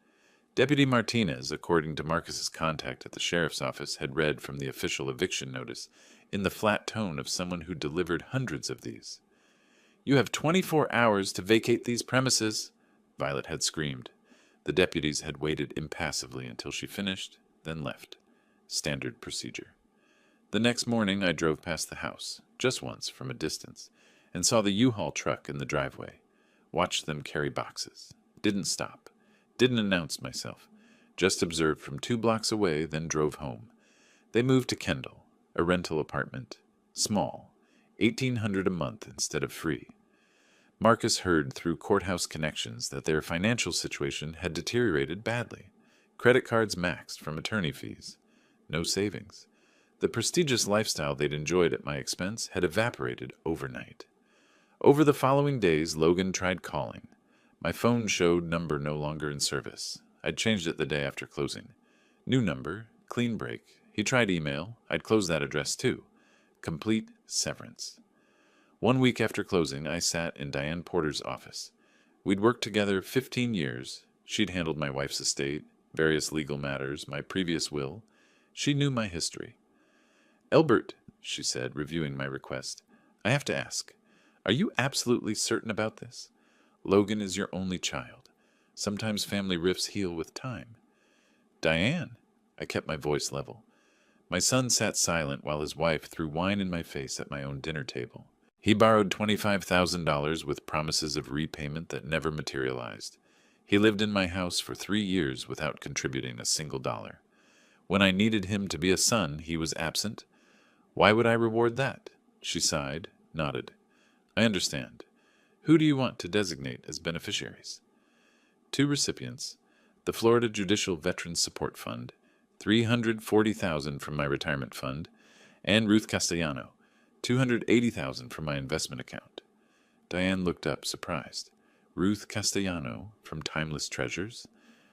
Deputy Martinez, according to Marcus's contact at the sheriff's office, had read from the official eviction notice in the flat tone of someone who delivered hundreds of these. You have 24 hours to vacate these premises, Violet had screamed. The deputies had waited impassively until she finished, then left. Standard procedure. The next morning I drove past the house, just once from a distance, and saw the U-Haul truck in the driveway. Watched them carry boxes. Didn't stop. Didn't announce myself. Just observed from 2 blocks away, then drove home. They moved to Kendall, a rental apartment. Small. $1,800 a month instead of free. Marcus heard through courthouse connections that their financial situation had deteriorated badly. Credit cards maxed from attorney fees. No savings. The prestigious lifestyle they'd enjoyed at my expense had evaporated overnight. Over the following days, Logan tried calling. My phone showed number no longer in service. I'd changed it the day after closing. New number, clean break. He tried email. I'd closed that address too. Complete severance. 1 week after closing, I sat in Diane Porter's office. We'd worked together 15 years. She'd handled my wife's estate, various legal matters, my previous will. She knew my history. "Elbert," she said, reviewing my request, "I have to ask, are you absolutely certain about this? Logan is your only child. Sometimes family rifts heal with time." "Diane," I kept my voice level. My son sat silent while his wife threw wine in my face at my own dinner table. He borrowed $25,000 with promises of repayment that never materialized. He lived in my house for 3 years without contributing a single dollar. When I needed him to be a son, he was absent. Why would I reward that? She sighed, nodded. "I understand. Who do you want to designate as beneficiaries?" 2 recipients, the Florida Judicial Veterans Support Fund, $340,000 from my retirement fund, and Ruth Castellano, $280,000 from my investment account. Diane looked up, surprised. Ruth Castellano, from Timeless Treasures?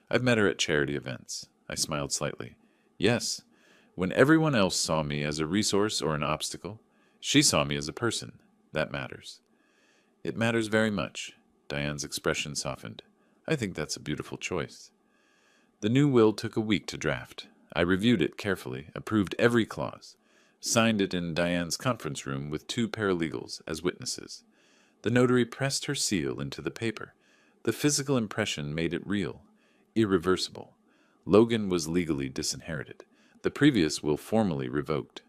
I've met her at charity events. I smiled slightly. Yes, when everyone else saw me as a resource or an obstacle, she saw me as a person. That matters. It matters very much. Diane's expression softened. I think that's a beautiful choice. The new will took a week to draft. I reviewed it carefully, approved every clause, signed it in Diane's conference room with 2 paralegals as witnesses. The notary pressed her seal into the paper. The physical impression made it real, irreversible. Logan was legally disinherited. The previous will formally revoked.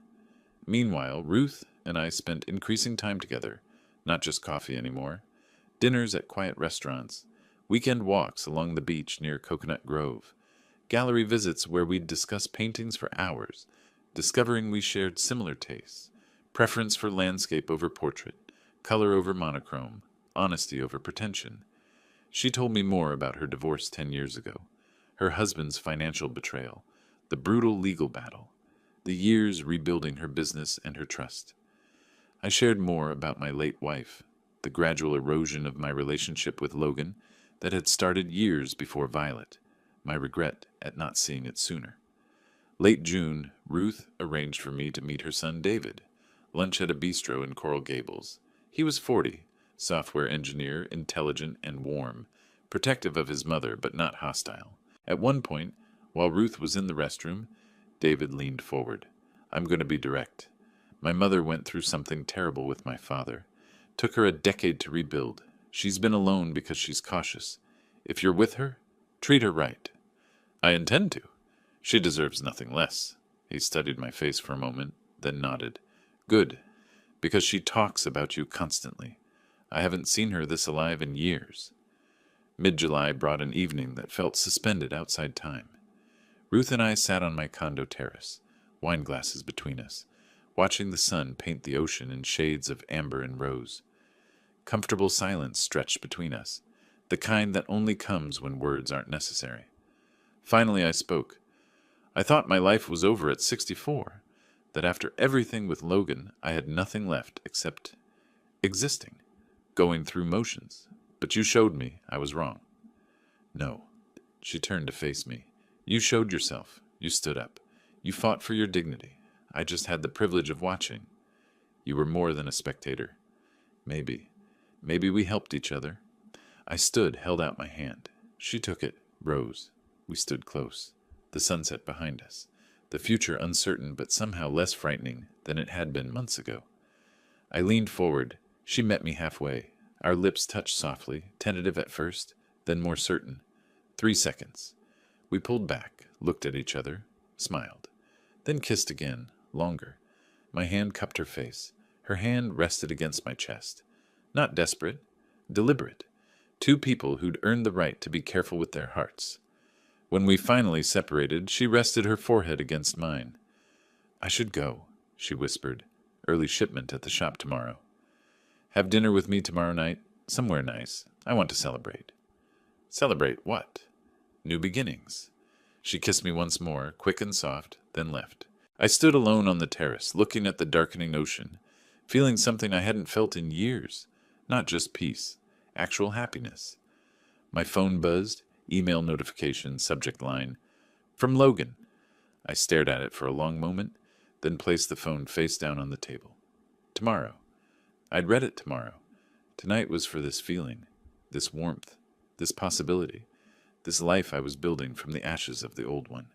Meanwhile, Ruth and I spent increasing time together, not just coffee anymore, dinners at quiet restaurants, weekend walks along the beach near Coconut Grove, gallery visits where we'd discuss paintings for hours, discovering we shared similar tastes, preference for landscape over portrait, color over monochrome, honesty over pretension. She told me more about her divorce 10 years ago, her husband's financial betrayal, the brutal legal battle, the years rebuilding her business and her trust. I shared more about my late wife, the gradual erosion of my relationship with Logan that had started years before Violet, my regret at not seeing it sooner. Late June, Ruth arranged for me to meet her son David, lunch at a bistro in Coral Gables. He was 40, software engineer, intelligent and warm, protective of his mother but not hostile. At one point, while Ruth was in the restroom, David leaned forward. "I'm going to be direct. My mother went through something terrible with my father. Took her a decade to rebuild. She's been alone because she's cautious. If you're with her, treat her right." "I intend to. She deserves nothing less." He studied my face for a moment, then nodded. "Good, because she talks about you constantly. I haven't seen her this alive in years." Mid-July brought an evening that felt suspended outside time. Ruth and I sat on my condo terrace, wine glasses between us, watching the sun paint the ocean in shades of amber and rose. Comfortable silence stretched between us, the kind that only comes when words aren't necessary. Finally I spoke. I thought my life was over at 64, that after everything with Logan I had nothing left except existing, going through motions. But you showed me I was wrong. "No." She turned to face me. "You showed yourself. You stood up. You fought for your dignity. I just had the privilege of watching. You were more than a spectator. Maybe we helped each other." I stood, held out my hand. She took it, rose. We stood close. The sunset behind us. The future uncertain but somehow less frightening than it had been months ago. I leaned forward. She met me halfway. Our lips touched softly, tentative at first, then more certain. 3 seconds. We pulled back, looked at each other, smiled. Then kissed again, longer. My hand cupped her face. Her hand rested against my chest. Not desperate, deliberate. 2 people who'd earned the right to be careful with their hearts. When we finally separated, she rested her forehead against mine. "I should go," she whispered. "Early shipment at the shop tomorrow. Have dinner with me tomorrow night, somewhere nice. I want to celebrate." "Celebrate what?" "New beginnings." She kissed me once more, quick and soft, then left. I stood alone on the terrace, looking at the darkening ocean, feeling something I hadn't felt in years. Not just peace, actual happiness. My phone buzzed, email notification, subject line, "From Logan." I stared at it for a long moment, then placed the phone face down on the table. Tomorrow. I'd read it tomorrow. Tonight was for this feeling, this warmth, this possibility, this life I was building from the ashes of the old one.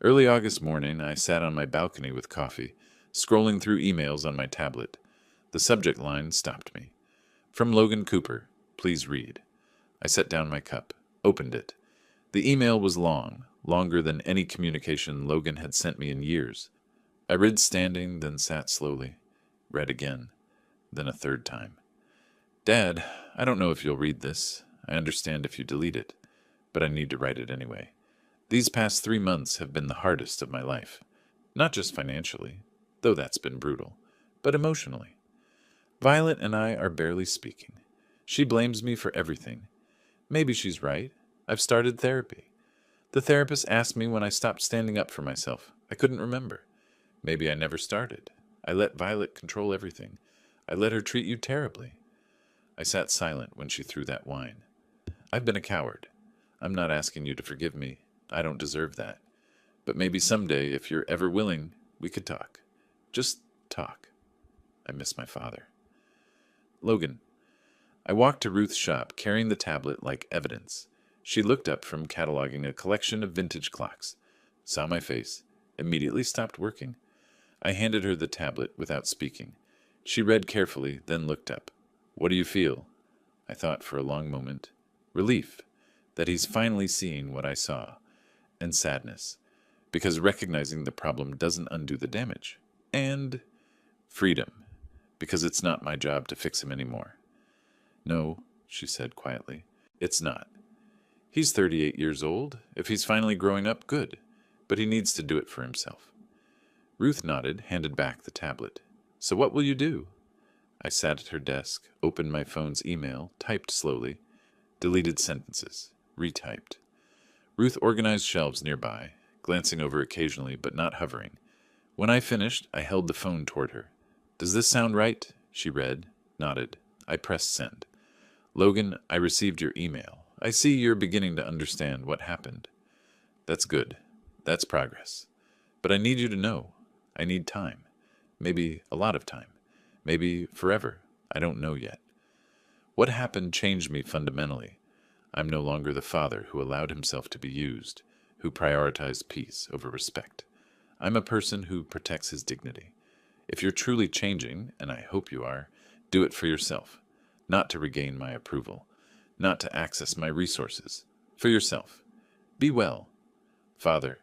Early August morning, I sat on my balcony with coffee, scrolling through emails on my tablet. The subject line stopped me. "From Logan Cooper, please read." I set down my cup, opened it. The email was long, longer than any communication Logan had sent me in years. I read standing, then sat slowly, read again, then a third time. "Dad, I don't know if you'll read this. I understand if you delete it, but I need to write it anyway. These past 3 months have been the hardest of my life. Not just financially, though that's been brutal, but emotionally. Violet and I are barely speaking. She blames me for everything. Maybe she's right. I've started therapy. The therapist asked me when I stopped standing up for myself. I couldn't remember. Maybe I never started. I let Violet control everything. I let her treat you terribly." I sat silent when she threw that wine. "I've been a coward. I'm not asking you to forgive me. I don't deserve that. But maybe someday, if you're ever willing, we could talk. Just talk. I miss my father." Logan. I walked to Ruth's shop, carrying the tablet like evidence. She looked up from cataloging a collection of vintage clocks, saw my face, immediately stopped working. I handed her the tablet without speaking. She read carefully, then looked up. "What do you feel?" I thought for a long moment. Relief, that he's finally seeing what I saw, and sadness, because recognizing the problem doesn't undo the damage, and freedom, because it's not my job to fix him anymore. "No," she said quietly, "it's not. He's 38 years old. If he's finally growing up, good, but he needs to do it for himself." Ruth nodded, handed back the tablet. "So what will you do?" I sat at her desk, opened my phone's email, typed slowly, deleted sentences, retyped. Ruth organized shelves nearby, glancing over occasionally but not hovering. When I finished, I held the phone toward her. "Does this sound right?" She read, nodded. I pressed send. "Logan, I received your email. I see you're beginning to understand what happened. That's good. That's progress. But I need you to know. I need time. Maybe a lot of time. Maybe forever. I don't know yet. What happened changed me fundamentally. I'm no longer the father who allowed himself to be used, who prioritized peace over respect. I'm a person who protects his dignity. If you're truly changing, and I hope you are, do it for yourself, not to regain my approval, not to access my resources. For yourself. Be well. Father."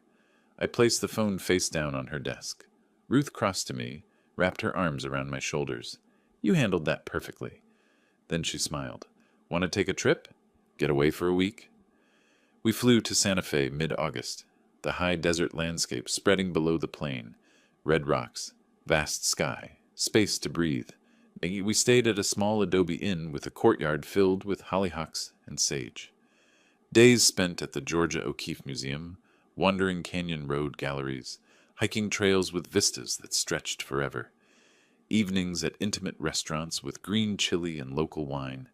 I placed the phone face down on her desk. Ruth crossed to me, wrapped her arms around my shoulders. "You handled that perfectly." Then she smiled. "Want to take a trip? Get away for a week?" We flew to Santa Fe mid-August, the high desert landscape spreading below the plain, red rocks, vast sky, space to breathe. We stayed at a small adobe inn with a courtyard filled with hollyhocks and sage. Days spent at the Georgia O'Keeffe Museum, wandering canyon road galleries, hiking trails with vistas that stretched forever. Evenings at intimate restaurants with green chili and local wine.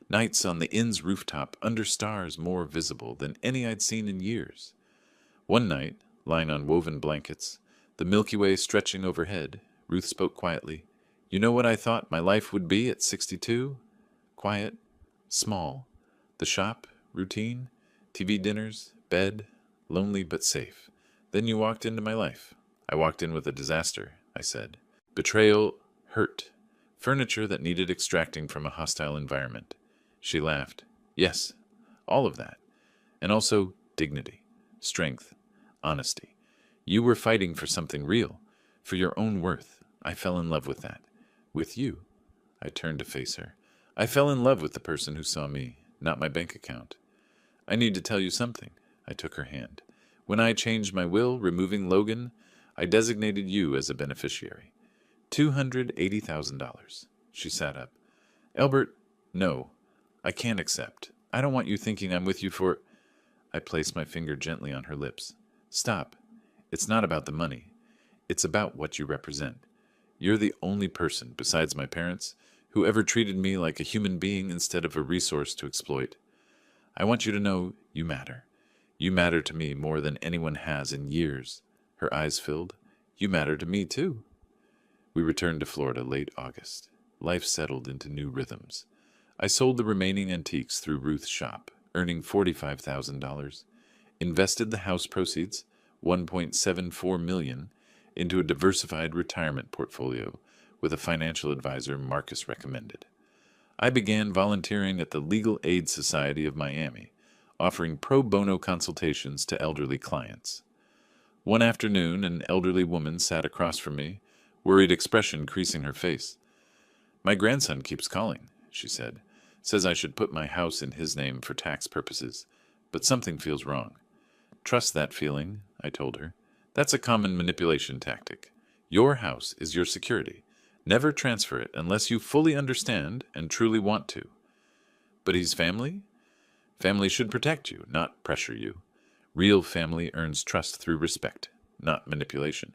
Nights on the inn's rooftop under stars more visible than any I'd seen in years. One night, lying on woven blankets, the Milky Way stretching overhead, Ruth spoke quietly. "You know what I thought my life would be at 62? Quiet, small. The shop, routine, TV dinners, bed, lonely but safe. Then you walked into my life." "I walked in with a disaster," I said. "Betrayal, hurt, furniture that needed extracting from a hostile environment." She laughed. "Yes, all of that. And also dignity, strength, honesty. You were fighting for something real, for your own worth. I fell in love with that. With you." I turned to face her. "I fell in love with the person who saw me, not my bank account. I need to tell you something." I took her hand. "When I changed my will, removing Logan, I designated you as a beneficiary. $280,000. She sat up. "Albert, no. I can't accept. I don't want you thinking I'm with you for—" I placed my finger gently on her lips. "Stop. It's not about the money. It's about what you represent. You're the only person, besides my parents, who ever treated me like a human being instead of a resource to exploit. I want you to know you matter. You matter to me more than anyone has in years. Her eyes filled. You matter to me, too. We returned to Florida late August. Life settled into new rhythms. I sold the remaining antiques through Ruth's shop, earning $45,000, invested the house proceeds, $1.74 million, into a diversified retirement portfolio with a financial advisor Marcus recommended. I began volunteering at the Legal Aid Society of Miami, offering pro bono consultations to elderly clients. One afternoon, an elderly woman sat across from me, worried expression creasing her face. "My grandson keeps calling," she said. "Says I should put my house in his name for tax purposes, but something feels wrong." "Trust that feeling," I told her. "That's a common manipulation tactic. Your house is your security. Never transfer it unless you fully understand and truly want to." "But he's family?" "Family should protect you, not pressure you. Real family earns trust through respect, not manipulation."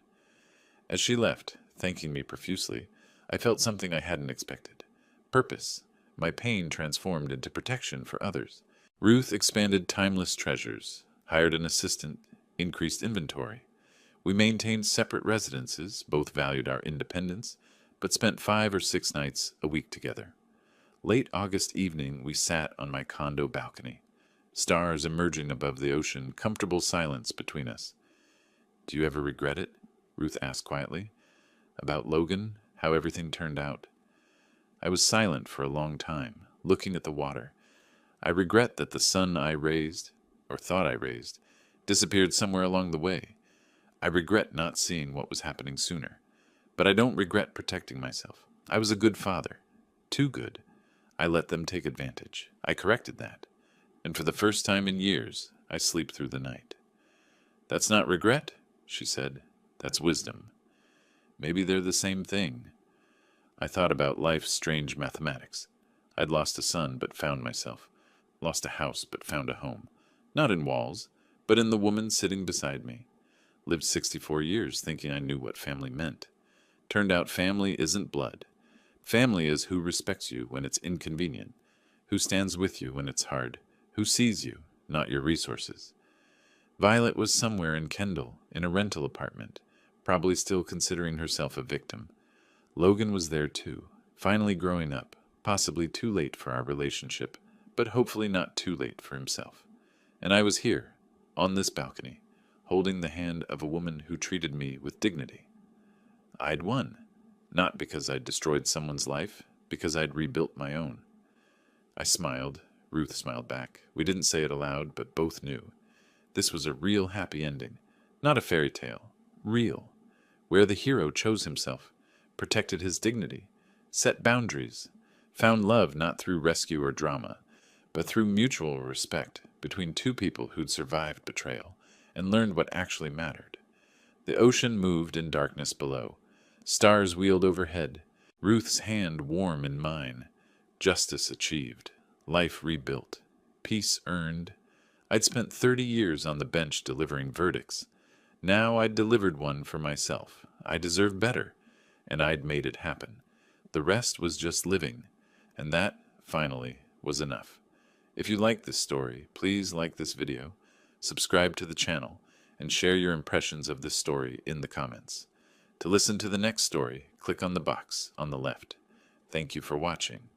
As she left, thanking me profusely, I felt something I hadn't expected. Purpose. My pain transformed into protection for others. Ruth expanded timeless treasures, hired an assistant, increased inventory. We maintained separate residences, both valued our independence, but spent 5 or 6 nights a week together. Late August evening, we sat on my condo balcony. Stars emerging above the ocean, comfortable silence between us. "Do you ever regret it?" Ruth asked quietly. "About Logan, how everything turned out?" I was silent for a long time, looking at the water. I regret that the son I raised, or thought I raised, disappeared somewhere along the way. I regret not seeing what was happening sooner. But I don't regret protecting myself. I was a good father. Too good. I let them take advantage. I corrected that. And for the first time in years, I sleep through the night. "That's not regret," she said. "That's wisdom. Maybe they're the same thing." I thought about life's strange mathematics. I'd lost a son, but found myself. Lost a house, but found a home. Not in walls, but in the woman sitting beside me. Lived 64 years thinking I knew what family meant. Turned out family isn't blood. Family is who respects you when it's inconvenient, who stands with you when it's hard, who sees you, not your resources. Violet was somewhere in Kendall, in a rental apartment, probably still considering herself a victim. Logan was there too, finally growing up, possibly too late for our relationship, but hopefully not too late for himself. And I was here, on this balcony, holding the hand of a woman who treated me with dignity. I'd won, not because I'd destroyed someone's life, because I'd rebuilt my own. I smiled. Ruth smiled back. We didn't say it aloud, but both knew. This was a real happy ending, not a fairy tale. Real, where the hero chose himself, protected his dignity, set boundaries, found love not through rescue or drama, but through mutual respect between two people who'd survived betrayal and learned what actually mattered. The ocean moved in darkness below. Stars wheeled overhead, Ruth's hand warm in mine. Justice achieved, life rebuilt, peace earned. I'd spent 30 years on the bench delivering verdicts. Now I'd delivered one for myself. I deserved better, and I'd made it happen. The rest was just living, and that, finally, was enough. If you like this story, please like this video, subscribe to the channel, and share your impressions of this story in the comments. To listen to the next story, click on the box on the left. Thank you for watching.